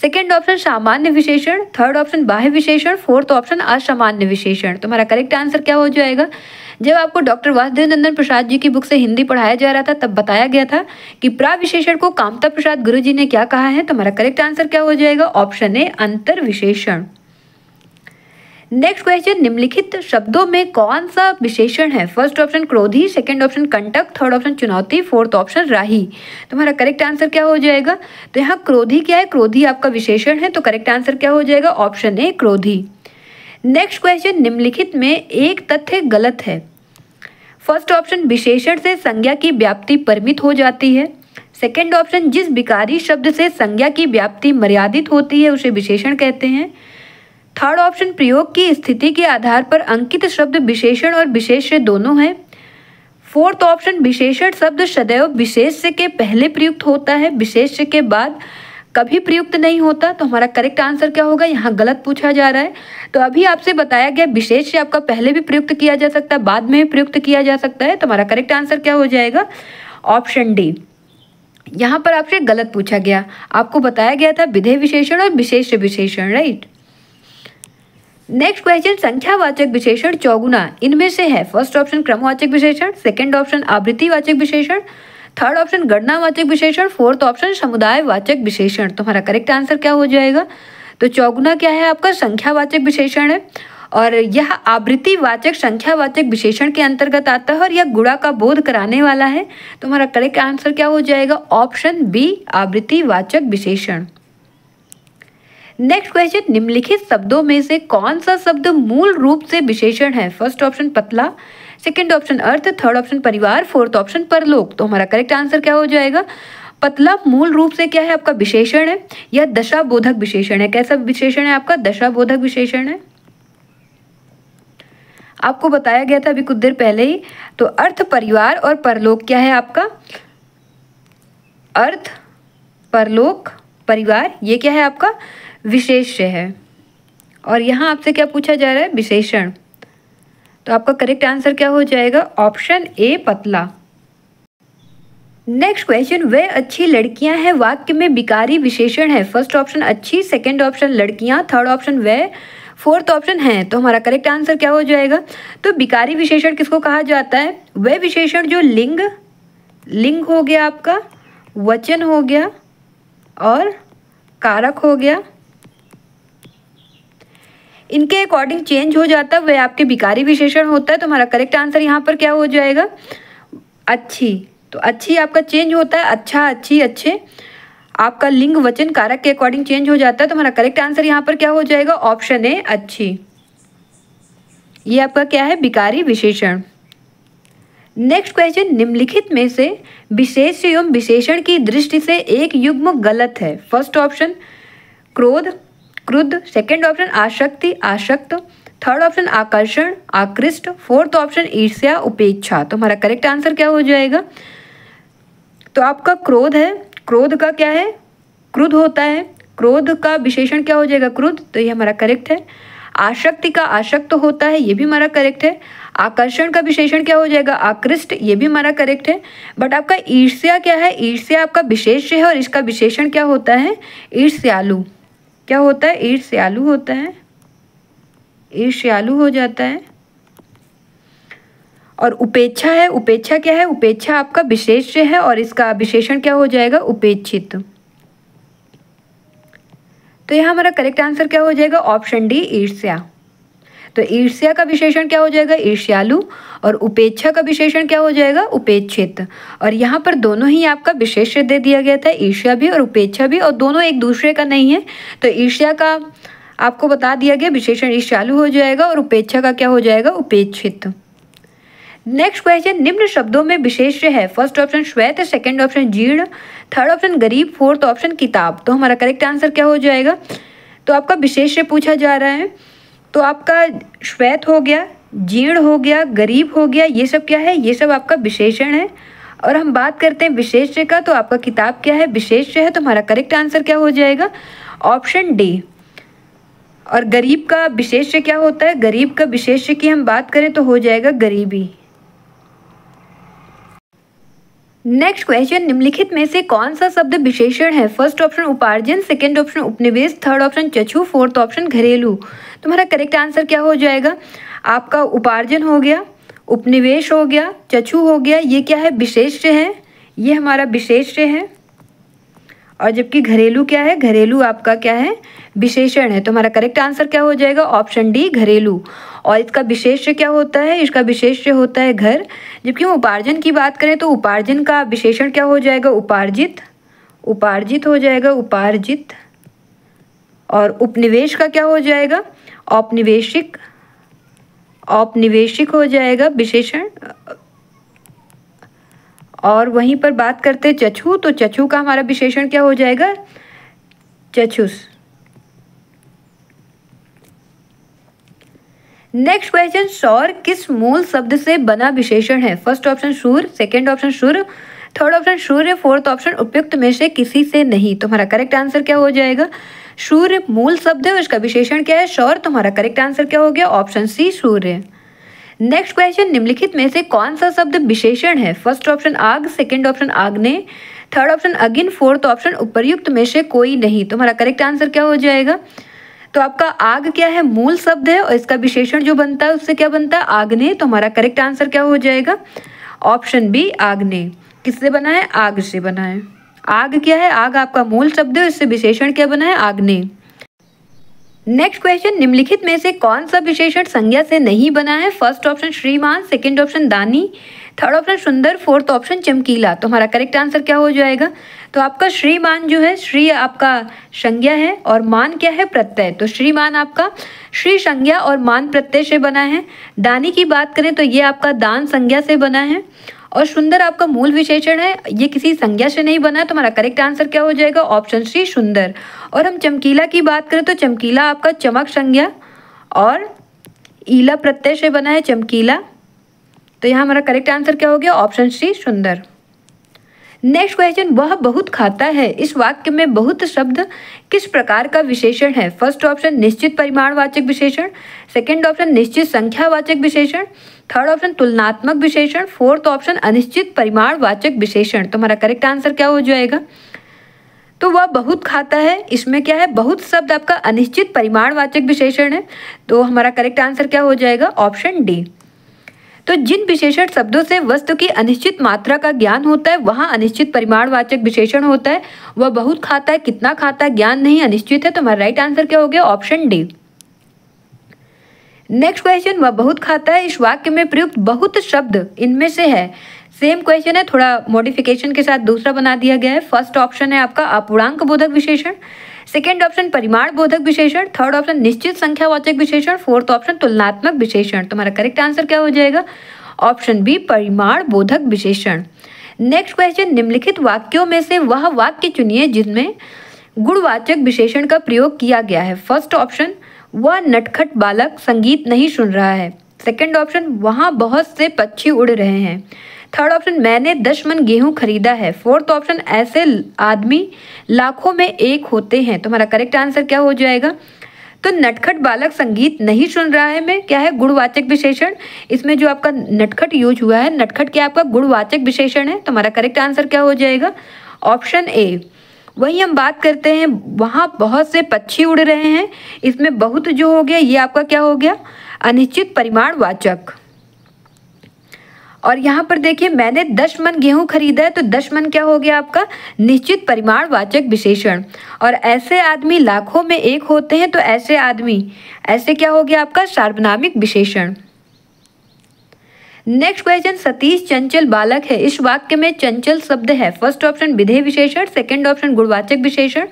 S1: सेकेंड ऑप्शन सामान्य विशेषण, थर्ड ऑप्शन बाह्य विशेषण, फोर्थ ऑप्शन असामान्य विशेषण। तो हमारा करेक्ट आंसर क्या हो जाएगा? जब आपको डॉक्टर वासुदेव नंदन प्रसाद जी की बुक से हिंदी पढ़ाया जा रहा था, तब बताया गया था कि प्राविशेषण को कामता प्रसाद गुरु जी ने क्या कहा है। तो हमारा करेक्ट आंसर क्या हो जाएगा? ऑप्शन ए अंतर विशेषण। नेक्स्ट क्वेश्चन, निम्नलिखित शब्दों में कौन सा विशेषण है? फर्स्ट ऑप्शन क्रोधी, सेकंड ऑप्शन कंटक, थर्ड ऑप्शन चुनौती, फोर्थ ऑप्शन राही। तो हमारा करेक्ट आंसर क्या हो जाएगा? तो यहाँ क्रोधी क्या है? क्रोधी आपका विशेषण है। तो करेक्ट आंसर क्या हो जाएगा? ऑप्शन ए क्रोधी। नेक्स्ट क्वेश्चन, निम्नलिखित में एक तथ्य गलत है। फर्स्ट ऑप्शन विशेषण से संज्ञा की व्याप्ति परिमित हो जाती है, सेकंड ऑप्शन जिस विकारी शब्द से संज्ञा की व्याप्ति मर्यादित होती है उसे विशेषण कहते हैं, थर्ड ऑप्शन प्रयोग की स्थिति के आधार पर अंकित शब्द विशेषण और विशेष्य दोनों है, फोर्थ ऑप्शन विशेषण शब्द सदैव विशेष्य के पहले प्रयुक्त होता है, विशेष्य के बाद कभी प्रयुक्त नहीं होता। तो हमारा करेक्ट आंसर क्या होगा? यहाँ गलत पूछा जा रहा है। तो अभी आपसे बताया गया विशेष्य आपका पहले भी प्रयुक्त किया जा सकता है, बाद में भी प्रयुक्त किया जा सकता है। तो हमारा करेक्ट आंसर क्या हो जाएगा? Option D. यहाँ पर आपसे गलत पूछा गया, आपको बताया गया था विधेय विशेषण और विशेष विशेषण, राइट। नेक्स्ट क्वेश्चन, संख्यावाचक विशेषण चौगुना इनमें से है। फर्स्ट ऑप्शन क्रमवाचक विशेषण, सेकंड ऑप्शन आवृत्तिवाचक विशेषण, थर्ड ऑप्शन गणनावाचक विशेषण, फोर्थ ऑप्शन समुदायवाचक विशेषण। तो हमारा करेक्ट आंसर क्या हो जाएगा? तो चौगुना क्या है आपका? संख्यावाचक विशेषण है, और यह आवृत्तिवाचक संख्यावाचक विशेषण के अंतर्गत आता है, और यह गुणा का बोध कराने वाला है। तो हमारा करेक्ट आंसर क्या हो जाएगा? ऑप्शन बी आवृत्तिवाचक विशेषण। नेक्स्ट क्वेश्चन, निम्नलिखित शब्दों में से कौन सा शब्द मूल रूप से विशेषण है? फर्स्ट ऑप्शन पतला, सेकंड ऑप्शन अर्थ, थर्ड ऑप्शन परिवार, फोर्थ ऑप्शन परलोक। तो हमारा करेक्ट आंसर क्या हो जाएगा? पतला मूल रूप से क्या है आपका? विशेषण है, यह दशाबोधक विशेषण है। कैसा विशेषण है आपका? दशाबोधक विशेषण है। आपको बताया गया था अभी कुछ देर पहले ही। तो अर्थ, परिवार और परलोक क्या है आपका? अर्थ, परलोक परिवार, ये क्या है आपका विशेष्य है। और यहाँ आपसे क्या पूछा जा रहा है, विशेषण। तो आपका करेक्ट आंसर क्या हो जाएगा, ऑप्शन ए पतला। नेक्स्ट क्वेश्चन, वह अच्छी लड़कियां हैं वाक्य में विकारी विशेषण है। फर्स्ट ऑप्शन अच्छी, सेकंड ऑप्शन लड़कियां, थर्ड ऑप्शन वह, फोर्थ ऑप्शन है। तो हमारा करेक्ट आंसर क्या हो जाएगा। तो विकारी विशेषण किसको कहा जाता है, वह विशेषण जो लिंग हो गया आपका, वचन हो गया और कारक हो गया, इनके अकॉर्डिंग चेंज हो जाता है, वह आपके विकारी विशेषण होता है। तो हमारा करेक्ट आंसर यहाँ पर क्या हो जाएगा, अच्छी। तो अच्छी आपका चेंज होता है, अच्छा, अच्छी, अच्छे, आपका लिंग वचन कारक के अकॉर्डिंग चेंज हो जाता है। तो हमारा करेक्ट आंसर यहाँ पर क्या हो जाएगा, ऑप्शन ए अच्छी। ये आपका क्या है, विकारी विशेषण। नेक्स्ट क्वेश्चन, निम्नलिखित में से विशेष एवं विशेषण की दृष्टि से एक युग्म गलत है। फर्स्ट ऑप्शन क्रोध, क्रुद्ध, सेकंड ऑप्शन आसक्ति, आसक्त, थर्ड ऑप्शन आकर्षण, आकृष्ट, फोर्थ ऑप्शन ईर्ष्या, उपेक्षा। तो हमारा करेक्ट आंसर क्या हो जाएगा। तो आपका क्रोध है, क्रोध का क्या है, क्रुद्ध होता है, क्रोध का विशेषण क्या हो जाएगा, क्रुद्ध। तो ये हमारा करेक्ट है। आसक्ति का आसक्त होता है, ये भी हमारा करेक्ट है। आकर्षण का विशेषण क्या हो जाएगा, आकृष्ट, ये भी हमारा करेक्ट है। बट आपका ईर्ष्या क्या है, ईर्ष्या आपका विशेष्य है और इसका विशेषण क्या होता है, ईर्ष्यालु। क्या होता है, ईर्ष्यालु होता है, ईर्ष्यालु हो जाता है। और उपेक्षा है, उपेक्षा क्या है, उपेक्षा आपका विशेष्य है और इसका विशेषण क्या हो जाएगा, उपेक्षित। तो यह हमारा करेक्ट आंसर क्या हो जाएगा, ऑप्शन डी ईर्ष्या। तो ईर्ष्या का विशेषण क्या हो जाएगा, ईर्ष्यालु, और उपेक्षा का विशेषण क्या हो जाएगा, उपेक्षित। और यहाँ पर दोनों ही आपका विशेष्य दे दिया गया था, ईर्ष्या भी और उपेक्षा भी, और दोनों एक दूसरे का नहीं है। तो ईर्ष्या का आपको बता दिया गया विशेषण ईर्ष्यालु हो जाएगा और उपेक्षा का क्या हो जाएगा, उपेक्षित। नेक्स्ट क्वेश्चन, निम्न शब्दों में विशेष्य है। फर्स्ट ऑप्शन श्वेत, सेकंड ऑप्शन जीर्ण, थर्ड ऑप्शन गरीब, फोर्थ ऑप्शन किताब। तो हमारा करेक्ट आंसर क्या हो जाएगा। तो आपका विशेष्य पूछा जा रहा है, तो आपका श्वेत हो गया, जीर्ण हो गया, गरीब हो गया, ये सब क्या है, ये सब आपका विशेषण है। और हम बात करते हैं विशेष्य का, तो आपका किताब क्या है, विशेष्य है। तो हमारा करेक्ट आंसर क्या हो जाएगा, ऑप्शन डी। और गरीब का विशेष्य क्या होता है, गरीब का विशेष्य की हम बात करें तो हो जाएगा गरीबी। नेक्स्ट क्वेश्चन, निम्नलिखित में से कौन सा शब्द विशेषण है। फर्स्ट ऑप्शन उपार्जन, सेकंड ऑप्शन उपनिवेश, थर्ड ऑप्शन चक्षु, फोर्थ ऑप्शन घरेलू। तुम्हारा करेक्ट आंसर क्या हो जाएगा, आपका उपार्जन हो गया, उपनिवेश हो गया, चक्षु हो गया, ये क्या है, विशेष्य है, ये हमारा विशेष्य है। और जबकि घरेलू क्या है, घरेलू आपका क्या है, विशेषण है। तो हमारा करेक्ट आंसर क्या हो जाएगा, ऑप्शन डी घरेलू। और इसका विशेष्य क्या होता है, इसका विशेष्य होता है घर। जबकि हम उपार्जन की बात करें तो उपार्जन का विशेषण क्या हो जाएगा, उपार्जित, उपार्जित हो जाएगा, उपार्जित। और उपनिवेश का क्या हो जाएगा, औपनिवेशिक, औपनिवेशिक हो जाएगा विशेषण। और वहीं पर बात करते हैं चक्षु, तो चक्षु का हमारा विशेषण क्या हो जाएगा, चक्षुष। नेक्स्ट क्वेश्चन, सौर किस मूल शब्द से बना विशेषण है। फर्स्ट ऑप्शन सूर्य, सेकंड ऑप्शन सूर्य, थर्ड ऑप्शन सूर्य, फोर्थ ऑप्शन उपयुक्त में से किसी से नहीं। तो हमारा करेक्ट आंसर क्या हो जाएगा, सूर्य मूल शब्द है और इसका विशेषण क्या है, सौर। तो हमारा करेक्ट आंसर क्या हो गया, ऑप्शन सी सूर्य। नेक्स्ट क्वेश्चन, निम्नलिखित में से कौन सा शब्द विशेषण है। फर्स्ट ऑप्शन आग, सेकंड ऑप्शन आग्नेय, थर्ड ऑप्शन अग्नि, फोर्थ ऑप्शन उपर्युक्त में से कोई नहीं। तो हमारा करेक्ट आंसर क्या हो जाएगा। तो आपका आग क्या है, मूल शब्द है और इसका विशेषण जो बनता है उससे क्या बनता है, आग्नेय। तो हमारा करेक्ट आंसर क्या हो जाएगा, ऑप्शन बी आग्नेय। किससे बना है, आग से बना है। आग क्या है, आग आपका मूल शब्द है, इससे विशेषण क्या बना है, आग्नेय। नेक्स्ट क्वेश्चन, निम्नलिखित में से कौन सा विशेषण संज्ञा से नहीं बना है। फर्स्ट ऑप्शन श्रीमान, सेकंड ऑप्शन दानी, थर्ड ऑप्शन सुंदर, फोर्थ ऑप्शन चमकीला। तो हमारा करेक्ट आंसर क्या हो जाएगा। तो आपका श्रीमान जो है, श्री आपका संज्ञा है और मान क्या है, प्रत्यय। तो श्रीमान आपका श्री संज्ञा और मान प्रत्यय से बना है। दानी की बात करें तो ये आपका दान संज्ञा से बना है। और सुंदर आपका मूल विशेषण है, ये किसी संज्ञा से नहीं बना है। तो हमारा करेक्ट आंसर क्या हो जाएगा, ऑप्शन सी सुंदर। और हम चमकीला की बात करें तो चमकीला आपका चमक संज्ञा और ईला प्रत्यय से बना है, चमकीला। तो यहाँ हमारा करेक्ट आंसर क्या हो गया, ऑप्शन सी सुंदर। नेक्स्ट क्वेश्चन, वह बहुत खाता है, इस वाक्य में बहुत शब्द किस प्रकार का विशेषण है? फर्स्ट ऑप्शन निश्चित परिमाणवाचक विशेषण, सेकंड ऑप्शन निश्चित संख्यावाचक विशेषण, थर्ड ऑप्शन तुलनात्मक विशेषण, फोर्थ ऑप्शन अनिश्चित परिमाणवाचक विशेषण। तुम्हारा करेक्ट आंसर क्या हो जाएगा? तो वह बहुत खाता है, इसमें क्या है, बहुत शब्द आपका अनिश्चित परिमाणवाचक विशेषण है, तो हमारा करेक्ट आंसर क्या हो जाएगा? Option D. तो जिन विशेषण शब्दों से वस्तु की अनिश्चित मात्रा का ज्ञान होता है वहाँ अनिश्चित परिमाणवाचक विशेषण होता है। वह बहुत खाता है, कितना खाता है, ज्ञान नहीं, अनिश्चित है, तो हमारा राइट आंसर क्या हो गया? Option D. नेक्स्ट क्वेश्चन, वह बहुत खाता है, इस वाक्य में प्रयुक्त बहुत शब्द इनमें से है। सेम क्वेश्चन है, थोड़ा मॉडिफिकेशन के साथ दूसरा बना दिया गया है। फर्स्ट ऑप्शन है आपका अपूर्णांक बोधक विशेषण, सेकेंड ऑप्शन परिमाण बोधक विशेषण, थर्ड ऑप्शन निश्चित संख्यावाचक विशेषण, फोर्थ ऑप्शन तुलनात्मक विशेषण। तुम्हारा करेक्ट आंसर क्या हो जाएगा? ऑप्शन बी परिमाण बोधक विशेषण। नेक्स्ट क्वेश्चन, निम्नलिखित वाक्यों में से वह वाक्य चुनिए जिसमें गुणवाचक विशेषण का प्रयोग किया गया है। फर्स्ट ऑप्शन, वह नटखट बालक संगीत नहीं सुन रहा है, सेकेंड ऑप्शन वहाँ बहुत से पक्षी उड़ रहे हैं, थर्ड ऑप्शन मैंने 10 मन गेहूं खरीदा है, फोर्थ ऑप्शन ऐसे आदमी लाखों में एक होते हैं। तुम्हारा करेक्ट आंसर क्या हो जाएगा? तो नटखट बालक संगीत नहीं सुन रहा है में क्या है? गुणवाचक विशेषण। इसमें जो आपका नटखट यूज हुआ है, नटखट क्या आपका गुणवाचक विशेषण है। तुम्हारा करेक्ट आंसर क्या हो जाएगा? Option A. वही हम बात करते हैं, वहाँ बहुत से पक्षी उड़ रहे हैं, इसमें बहुत जो हो गया ये आपका क्या हो गया? अनिश्चित परिमाणवाचक। और यहाँ पर देखिए मैंने 10 मन गेहूं खरीदा है, तो 10 मन क्या हो गया आपका? निश्चित परिमाणवाचक विशेषण। और ऐसे आदमी लाखों में एक होते हैं, तो ऐसे आदमी, ऐसे क्या हो गया आपका? सार्वनामिक विशेषण। नेक्स्ट क्वेश्चन, सतीश चंचल बालक है, इस वाक्य में चंचल शब्द है। फर्स्ट ऑप्शन विधेय विशेषण, सेकंड ऑप्शन गुणवाचक विशेषण,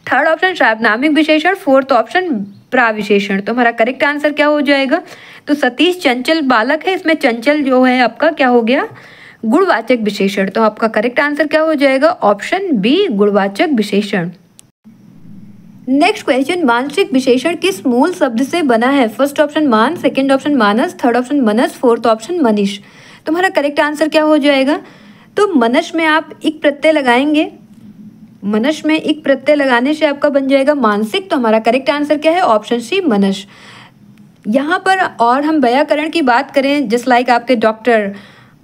S1: थर्ड ऑप्शन सार्वनामिक विशेषण, फोर्थ ऑप्शन प्राविशेषण। तो हमारा करेक्ट आंसर क्या हो जाएगा? तो सतीश चंचल बालक है, इसमें चंचल जो है आपका क्या हो गया? गुणवाचक विशेषण। तो आपका करेक्ट आंसर क्या हो जाएगा? ऑप्शन बी गुणवाचक विशेषण। नेक्स्ट क्वेश्चन, मानसिक विशेषण किस मूल शब्द से बना है? फर्स्ट ऑप्शन मान, सेकंड ऑप्शन मानस, थर्ड ऑप्शन मनस, फोर्थ ऑप्शन मनीष। तुम्हारा करेक्ट आंसर क्या हो जाएगा? तो मनस में आप इक प्रत्यय लगाएंगे, मनस में इक प्रत्यय लगाने से आपका बन जाएगा मानसिक। तो हमारा करेक्ट आंसर क्या है? ऑप्शन सी मनस। यहाँ पर और हम व्याकरण की बात करें, जस्ट लाइक आपके डॉक्टर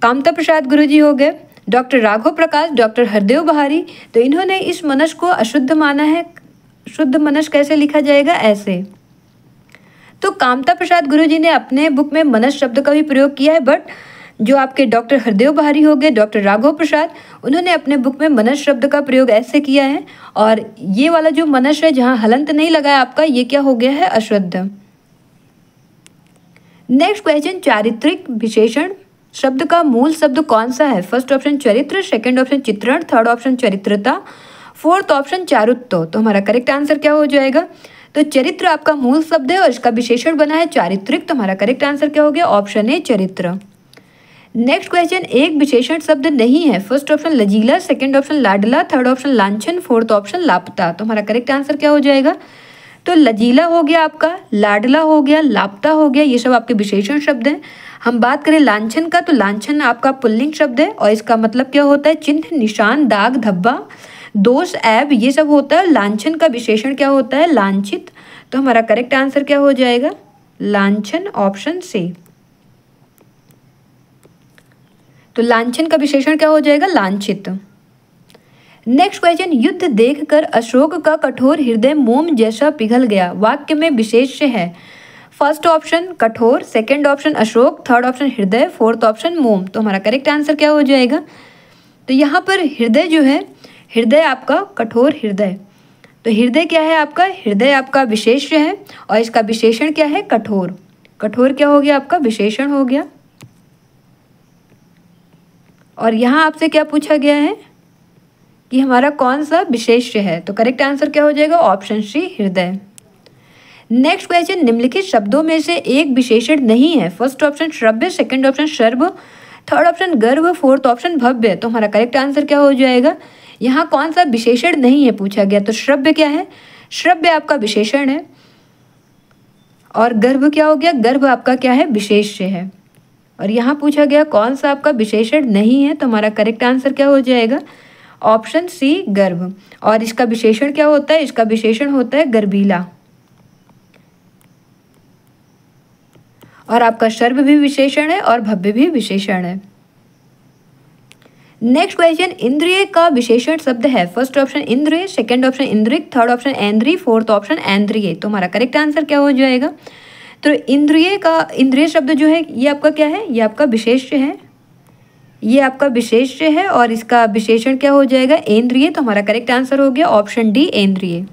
S1: कामता प्रसाद गुरुजी हो गए, डॉक्टर राघव प्रकाश, डॉक्टर हरदेव बहारी, तो इन्होंने इस मनस को अशुद्ध माना है। शुद्ध मनस कैसे लिखा जाएगा? ऐसे। तो कामता प्रसाद गुरुजी ने अपने बुक में मनस शब्द का भी प्रयोग किया है, बट जो आपके डॉक्टर हरदेव बहारी हो गए, डॉक्टर राघव प्रसाद, उन्होंने अपने बुक में मनस शब्द का प्रयोग ऐसे किया है। और ये वाला जो मनस है जहाँ हलंत नहीं लगाया आपका, ये क्या हो गया है? अशुद्ध। नेक्स्ट क्वेश्चन, चारित्रिक विशेषण शब्द का मूल शब्द कौन सा है? फर्स्ट ऑप्शन चरित्र, सेकंड ऑप्शन चित्रण, थर्ड ऑप्शन चरित्रता, फोर्थ ऑप्शन चारुत्व। तो हमारा करेक्ट आंसर क्या हो जाएगा? तो चरित्र आपका मूल शब्द है और इसका विशेषण बना है चारित्रिक। तो हमारा करेक्ट आंसर क्या हो गया? ऑप्शन ए चरित्र। नेक्स्ट क्वेश्चन, एक विशेषण शब्द नहीं है। फर्स्ट ऑप्शन लजीला, सेकंड ऑप्शन लाडला, थर्ड ऑप्शन लांछन, फोर्थ ऑप्शन लापता। तो हमारा करेक्ट आंसर क्या हो जाएगा? तो लजीला हो गया आपका, लाडला हो गया, लापता हो गया, ये सब आपके विशेषण शब्द हैं। हम बात करें लांछन का, तो लांछन आपका पुल्लिंग शब्द है और इसका मतलब क्या होता है? चिन्ह, निशान, दाग, धब्बा, दोष, ऐब, ये सब होता है। लांछन का विशेषण क्या होता है? लांछित। तो हमारा करेक्ट आंसर क्या हो जाएगा? लांछन, ऑप्शन सी। तो लांछन का विशेषण क्या हो जाएगा? लांछित। नेक्स्ट क्वेश्चन, युद्ध देखकर अशोक का कठोर हृदय मोम जैसा पिघल गया, वाक्य में विशेष्य है। फर्स्ट ऑप्शन कठोर, second option Ashok, third option हृदय, फोर्थ ऑप्शन मोम। तो हमारा करेक्ट आंसर क्या हो जाएगा? तो यहाँ पर हृदय जो है, हृदय आपका कठोर हृदय, तो हृदय क्या है आपका? हृदय आपका विशेष्य है और इसका विशेषण क्या है? कठोर। कठोर क्या हो गया आपका? विशेषण हो गया। और यहाँ आपसे क्या पूछा गया है कि हमारा कौन सा विशेष्य है? तो करेक्ट आंसर क्या हो जाएगा? ऑप्शन सी हृदय। नेक्स्ट क्वेश्चन, निम्नलिखित शब्दों में से एक विशेषण नहीं है। फर्स्ट ऑप्शन श्रव्य, सेकंड ऑप्शन सर्व, थर्ड ऑप्शन गर्भ, फोर्थ ऑप्शन भव्य। तो हमारा करेक्ट आंसर क्या हो जाएगा? यहाँ कौन सा विशेषण नहीं है पूछा गया, तो श्रव्य क्या है? श्रव्य आपका विशेषण है। और गर्भ क्या हो गया? गर्भ आपका क्या है? विशेष्य है। और यहाँ पूछा गया कौन सा आपका विशेषण नहीं है, तो हमारा करेक्ट आंसर क्या हो जाएगा? ऑप्शन सी गर्भ। और इसका विशेषण क्या होता है? इसका विशेषण होता है गर्भीला। और आपका सर्व भी विशेषण है और भव्य भी विशेषण है। नेक्स्ट क्वेश्चन, इंद्रिय का विशेषण शब्द है। फर्स्ट ऑप्शन इंद्रिय, second option इंद्रिक, third option Aindri, fourth option ऐन्द्रिय। तो हमारा करेक्ट आंसर क्या हो जाएगा? तो इंद्रिय शब्द जो है ये आपका क्या है? ये आपका विशेष्य है, ये आपका विशेष्य है और इसका विशेषण क्या हो जाएगा? ऐन्द्रिय। तो हमारा करेक्ट आंसर हो गया ऑप्शन डी ऐन्द्रिय।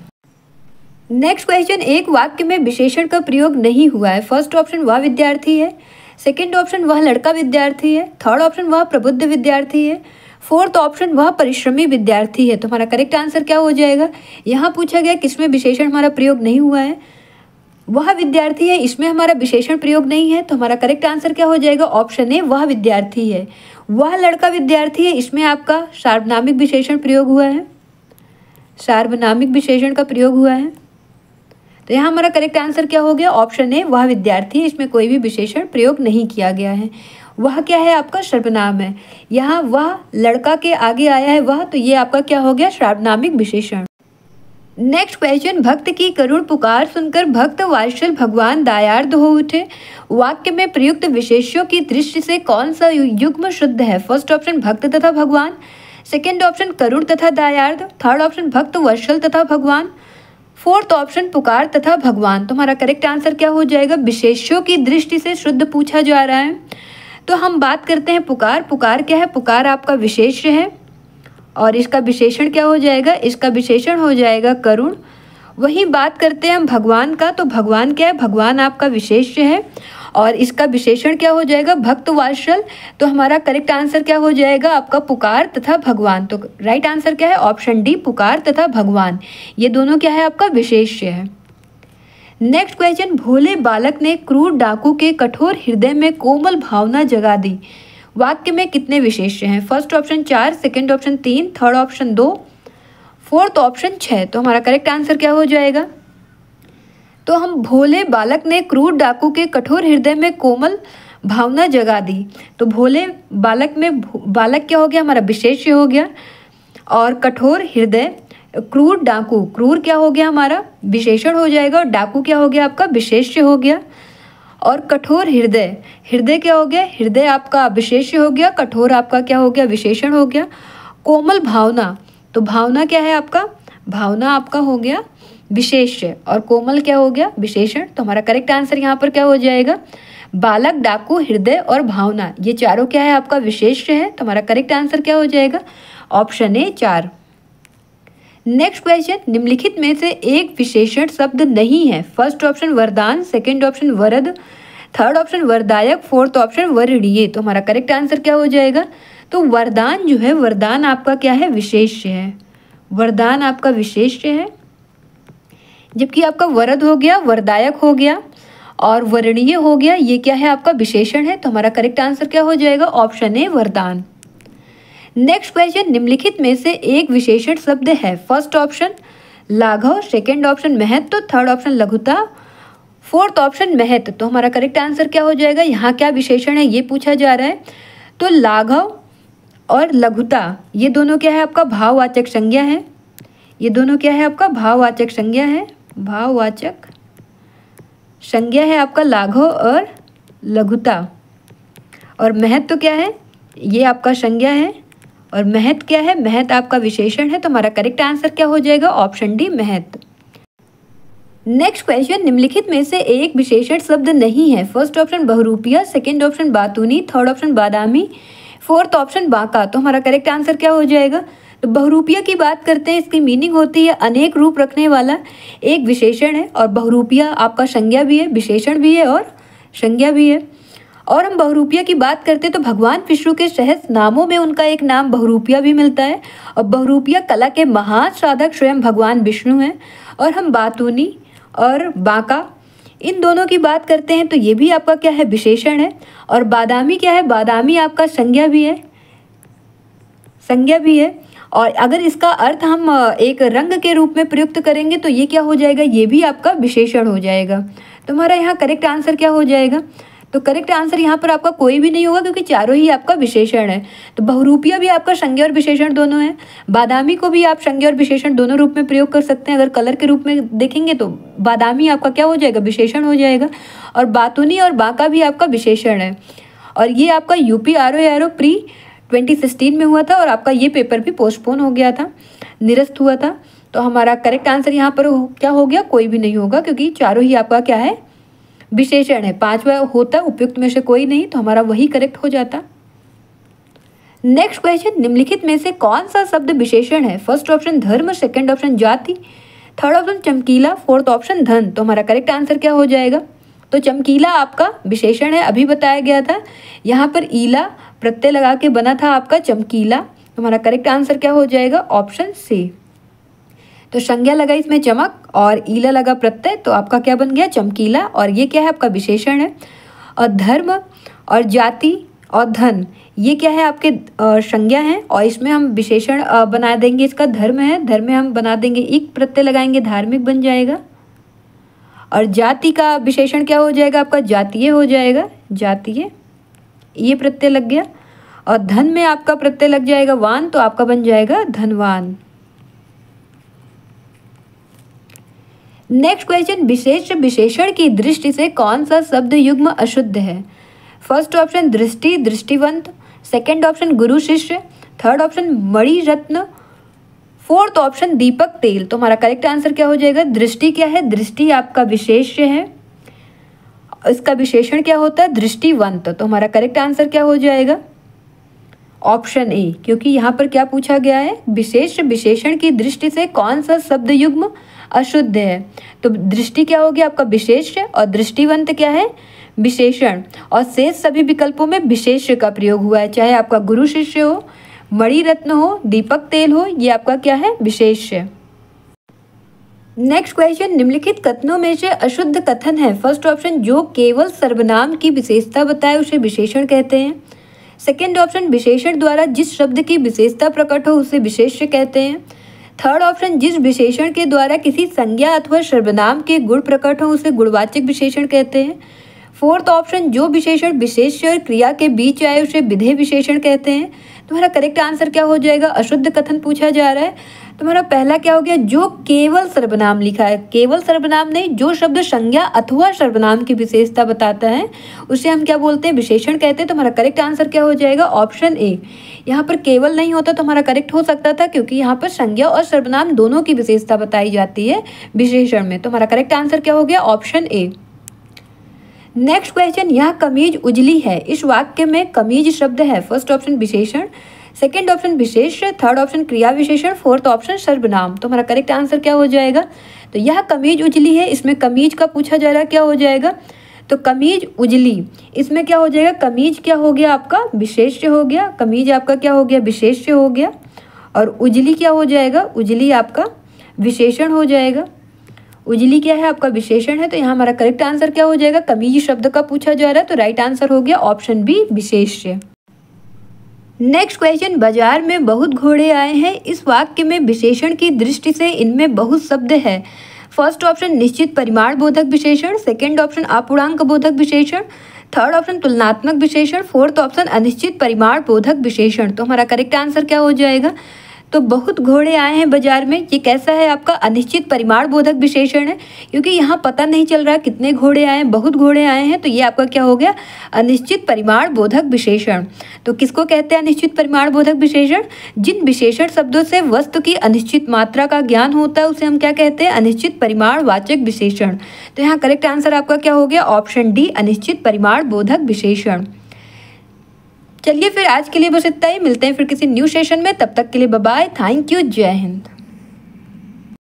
S1: नेक्स्ट क्वेश्चन, एक वाक्य में विशेषण का प्रयोग नहीं हुआ है। फर्स्ट ऑप्शन वह विद्यार्थी है, सेकंड ऑप्शन वह लड़का विद्यार्थी है, थर्ड ऑप्शन वह प्रबुद्ध विद्यार्थी है, फोर्थ ऑप्शन वह परिश्रमी विद्यार्थी है। तो हमारा करेक्ट आंसर क्या हो जाएगा? यहाँ पूछा गया किसमें विशेषण हमारा प्रयोग नहीं हुआ है, वह विद्यार्थी है, इसमें हमारा विशेषण प्रयोग नहीं है। तो हमारा करेक्ट आंसर क्या हो जाएगा? ऑप्शन ए वह विद्यार्थी है। वह लड़का विद्यार्थी है, इसमें आपका सार्वनामिक विशेषण प्रयोग हुआ है, सार्वनामिक विशेषण का प्रयोग हुआ है। तो यहाँ हमारा करेक्ट आंसर क्या हो गया? ऑप्शन ए वह विद्यार्थी है, इसमें कोई भी विशेषण प्रयोग नहीं किया गया है। वह क्या है? आपका सर्वनाम है। यहाँ वह लड़का के आगे आया है वह, तो ये आपका क्या हो गया? सार्वनामिक विशेषण। नेक्स्ट क्वेश्चन, भक्त की करुण पुकार सुनकर भक्त वात्सल भगवान दयार्द हो उठे। वाक्य में प्रयुक्त विशेष्यों की दृष्टि से कौन सा युग्म शुद्ध है? फर्स्ट ऑप्शन भक्त तथा भगवान, सेकंड ऑप्शन करुण तथा दयार्द, थर्ड ऑप्शन भक्त वत्सल तथा भगवान, फोर्थ ऑप्शन पुकार तथा भगवान। तो हमारा करेक्ट आंसर क्या हो जाएगा? विशेष्यों की दृष्टि से शुद्ध पूछा जा रहा है, तो हम बात करते हैं पुकार। पुकार क्या है? पुकार आपका विशेष्य है और इसका विशेषण क्या हो जाएगा? इसका विशेषण हो जाएगा करुण। वहीं बात करते हैं हम भगवान का, तो भगवान क्या है? भगवान आपका विशेष्य है और इसका विशेषण क्या हो जाएगा? भक्त वात्सल। तो हमारा करेक्ट आंसर क्या हो जाएगा? आपका पुकार तथा भगवान। तो राइट आंसर क्या है? ऑप्शन डी पुकार तथा भगवान, ये दोनों क्या है? आपका विशेष्य है। नेक्स्ट क्वेश्चन, भोले बालक ने क्रूर डाकू के कठोर हृदय में कोमल भावना जगा दी। वाक्य में कितने विशेष्य हैं? First option 4, second option 3, third option 2, fourth option 6। तो हमारा करेक्ट आंसर क्या हो जाएगा? तो हम भोले बालक ने क्रूर डाकू के कठोर हृदय में कोमल भावना जगा दी। तो भोले बालक में बालक क्या हो गया? हमारा विशेष्य हो गया और कठोर हृदय, क्रूर डाकू, क्रूर क्या हो गया? हमारा विशेषण हो जाएगा और डाकू क्या हो गया? आपका विशेष्य हो गया। और कठोर हृदय, हृदय क्या हो गया? हृदय आपका विशेष्य हो गया, कठोर आपका क्या हो गया? विशेषण हो गया। कोमल भावना, तो भावना क्या है आपका? भावना आपका हो गया विशेष्य और कोमल क्या हो गया? विशेषण। तो हमारा करेक्ट आंसर यहाँ पर क्या हो जाएगा? बालक, डाकू, हृदय और भावना, ये चारों क्या है? आपका विशेष्य है। तो हमारा करेक्ट आंसर क्या हो जाएगा? Option A 4। नेक्स्ट क्वेश्चन, निम्नलिखित में से एक विशेषण शब्द नहीं है। फर्स्ट ऑप्शन वरदान, सेकंड ऑप्शन वरद, थर्ड ऑप्शन वरदायक, फोर्थ ऑप्शन वरणीय। तो हमारा करेक्ट आंसर क्या हो जाएगा? तो वरदान जो है, वरदान आपका क्या है? विशेष्य है। वरदान आपका विशेष्य है, जबकि आपका वरद हो गया, वरदायक हो गया और वरणीय हो गया, ये क्या है? आपका विशेषण है। तो हमारा करेक्ट आंसर क्या हो जाएगा? ऑप्शन ए वरदान। नेक्स्ट क्वेश्चन, निम्नलिखित में से एक विशेषण शब्द है। फर्स्ट ऑप्शन लाघव, सेकंड ऑप्शन महत्व, थर्ड ऑप्शन लघुता, फोर्थ ऑप्शन महत्व। तो हमारा करेक्ट आंसर क्या हो जाएगा? यहाँ क्या विशेषण है ये पूछा जा रहा है। तो लाघव और लघुता, ये दोनों क्या है? आपका भाववाचक संज्ञा है। ये दोनों क्या है? आपका भाववाचक संज्ञा है, भाववाचक संज्ञा है आपका लाघव और लघुता। और महत्व क्या है? ये आपका संज्ञा है और महत्व क्या है? महत्व आपका विशेषण है। तो हमारा करेक्ट आंसर क्या हो जाएगा? ऑप्शन डी महत्व। नेक्स्ट क्वेश्चन, निम्नलिखित में से एक विशेषण शब्द नहीं है। फर्स्ट ऑप्शन बहुरूपिया, सेकंड ऑप्शन बातूनी, थर्ड ऑप्शन बादामी, फोर्थ ऑप्शन बांका। तो हमारा करेक्ट आंसर क्या हो जाएगा? तो बहुरूपिया की बात करते हैं, इसकी मीनिंग होती है अनेक रूप रखने वाला एक विशेषण है। और बहुरूपिया आपका संज्ञा भी है, विशेषण भी है और संज्ञा भी है। और हम बहुरूपिया की बात करते हैं तो भगवान विष्णु के सहस्र नामों में उनका एक नाम बहुरूपिया भी मिलता है। और बहुरूपिया कला के महान साधक स्वयं भगवान विष्णु हैं। और हम बातूनी और बांका, इन दोनों की बात करते हैं तो ये भी आपका क्या है? विशेषण है। और बादामी क्या है? बादामी आपका संज्ञा भी है, संज्ञा भी है। और अगर इसका अर्थ हम एक रंग के रूप में प्रयुक्त करेंगे तो ये क्या हो जाएगा? ये भी आपका विशेषण हो जाएगा। तो हमारा यहाँ करेक्ट आंसर क्या हो जाएगा? तो करेक्ट आंसर यहाँ पर आपका कोई भी नहीं होगा क्योंकि चारों ही आपका विशेषण है। तो बहुरूपिया भी आपका संज्ञा और विशेषण दोनों है। बादामी को भी आप संज्ञा और विशेषण दोनों रूप में प्रयोग कर सकते हैं। अगर कलर के रूप में देखेंगे तो बादामी आपका क्या हो जाएगा, विशेषण हो जाएगा। और बातूनी और बांका भी आपका विशेषण है। और ये आपका यूपी RO प्री 2016 में हुआ था और आपका ये पेपर भी पोस्टपोन हो गया था, निरस्त हुआ था। तो हमारा करेक्ट आंसर यहाँ पर क्या हो गया, कोई भी नहीं होगा क्योंकि चारों ही आपका क्या है, विशेषण है। पांचवा होता उपयुक्त में से कोई नहीं, तो हमारा वही करेक्ट हो जाता। नेक्स्ट क्वेश्चन, निम्नलिखित में से कौन सा शब्द विशेषण है? फर्स्ट ऑप्शन धर्म, सेकंड ऑप्शन जाति, थर्ड ऑप्शन चमकीला, फोर्थ ऑप्शन धन। तो हमारा करेक्ट आंसर क्या हो जाएगा? तो चमकीला आपका विशेषण है, अभी बताया गया था। यहाँ पर ईला प्रत्यय लगा के बना था आपका चमकीला। तो हमारा करेक्ट आंसर क्या हो जाएगा? Option C. तो संज्ञा लगा इसमें चमक और ईला लगा प्रत्यय, तो आपका क्या बन गया? चमकीला। और ये क्या है? आपका विशेषण है। और धर्म और जाति और धन ये क्या है? आपके संज्ञा है और इसमें हम विशेषण बना देंगे। इसका धर्म है, धर्म में हम बना देंगे इक प्रत्यय लगाएंगे, धार्मिक बन जाएगा। और जाति का विशेषण क्या हो जाएगा? आपका जातीय हो जाएगा, जातीय, ये प्रत्यय लग गया। और धन में आपका प्रत्यय लग जाएगा वान, तो आपका बन जाएगा धनवान। नेक्स्ट क्वेश्चन, विशेष विशेषण की दृष्टि से कौन सा शब्द युग्म अशुद्ध है? फर्स्ट ऑप्शन दृष्टि, दृष्टिवंत, सेकंड ऑप्शन गुरु शिष्य, थर्ड ऑप्शन मणि रत्न, फोर्थ ऑप्शन दीपक तेल। तो हमारा करेक्ट आंसर क्या हो जाएगा? दृष्टि क्या है? दृष्टि आपका विशेष्य है, इसका विशेषण क्या होता है? दृष्टिवंत। तो हमारा करेक्ट आंसर क्या हो जाएगा? ऑप्शन ए, क्योंकि यहाँ पर क्या पूछा गया है? विशेष विशेषण की दृष्टि से कौन सा शब्द युग्म अशुद्ध है? तो दृष्टि क्या हो गया? आपका विशेष्य और दृष्टिवंत क्या है? विशेषण। और शेष सभी विकल्पों में विशेष्य का प्रयोग हुआ है, चाहे आपका गुरु शिष्य हो, मणि रत्न हो, दीपक तेल हो, ये आपका क्या है? विशेष्य। नेक्स्ट क्वेश्चन, निम्नलिखित कथनों में से अशुद्ध कथन है? फर्स्ट ऑप्शन जो केवल सर्वनाम की विशेषता बताए उसे विशेषण कहते हैं। सेकेंड ऑप्शन विशेषण द्वारा जिस शब्द की विशेषता प्रकट हो उसे विशेष्य कहते हैं। थर्ड ऑप्शन जिस विशेषण के द्वारा किसी संज्ञा अथवा सर्वनाम के गुण प्रकट हो उसे गुणवाचक विशेषण कहते हैं। फोर्थ ऑप्शन जो विशेषण विशेष्य और क्रिया के बीच आए उसे विधेय विशेषण कहते हैं। तुम्हारा करेक्ट आंसर क्या हो जाएगा? अशुद्ध कथन पूछा जा रहा है। तुम्हारा पहला क्या हो गया? जो केवल सर्वनाम लिखा है, केवल सर्वनाम नहीं, जो शब्द संज्ञा अथवा सर्वनाम की विशेषता बताता है उसे हम क्या बोलते हैं? विशेषण कहते हैं। तो हमारा करेक्ट आंसर क्या हो जाएगा? Option A. यहाँ पर केवल नहीं होता तो हमारा करेक्ट हो सकता था, क्योंकि यहाँ पर संज्ञा और सर्वनाम दोनों की विशेषता बताई जाती है विशेषण में। तो हमारा करेक्ट आंसर क्या हो गया? Option A. नेक्स्ट क्वेश्चन, यह कमीज उजली है, इस वाक्य में कमीज शब्द है? फर्स्ट ऑप्शन विशेषण, सेकंड ऑप्शन विशेष्य, थर्ड ऑप्शन क्रिया विशेषण, फोर्थ ऑप्शन सर्वनाम। तो हमारा करेक्ट आंसर क्या हो जाएगा? तो यह कमीज उजली है, इसमें कमीज का पूछा जा रहा है, क्या हो जाएगा? तो कमीज उजली, इसमें क्या हो जाएगा? कमीज क्या हो गया आपका? विशेष्य हो गया। कमीज आपका क्या हो गया? विशेष्य हो गया। और उजली क्या हो जाएगा? उजली आपका विशेषण हो जाएगा। उजली क्या है? आपका विशेषण है। तो यहाँ हमारा करेक्ट आंसर क्या हो जाएगा? कमीज शब्द का पूछा जा रहा है, तो राइट आंसर हो गया ऑप्शन बी, विशेष्य। नेक्स्ट क्वेश्चन, बाजार में बहुत घोड़े आए हैं, इस वाक्य में विशेषण की दृष्टि से इनमें बहुत शब्द है? फर्स्ट ऑप्शन निश्चित परिमाण बोधक विशेषण, सेकंड ऑप्शन अपूर्णांक बोधक विशेषण, थर्ड ऑप्शन तुलनात्मक विशेषण, फोर्थ ऑप्शन अनिश्चित परिमाण बोधक विशेषण। तो हमारा करेक्ट आंसर क्या हो जाएगा? तो बहुत घोड़े आए हैं बाजार में, ये कैसा है? आपका अनिश्चित परिमाण बोधक विशेषण है, क्योंकि यहाँ पता नहीं चल रहा कितने घोड़े आए हैं, बहुत घोड़े आए हैं, तो ये आपका क्या हो गया? अनिश्चित परिमाण बोधक विशेषण। तो किसको कहते हैं अनिश्चित परिमाण बोधक विशेषण? जिन विशेषण शब्दों से वस्तु की अनिश्चित मात्रा का ज्ञान होता है उसे हम क्या कहते हैं? अनिश्चित परिमाण वाचक विशेषण। तो यहाँ करेक्ट आंसर आपका क्या हो गया? ऑप्शन डी, अनिश्चित परिमाण बोधक विशेषण। चलिए फिर आज के लिए बस इतना ही, मिलते हैं फिर किसी न्यू सेशन में, तब तक के लिए बाय बाय, थैंक यू, जय हिंद।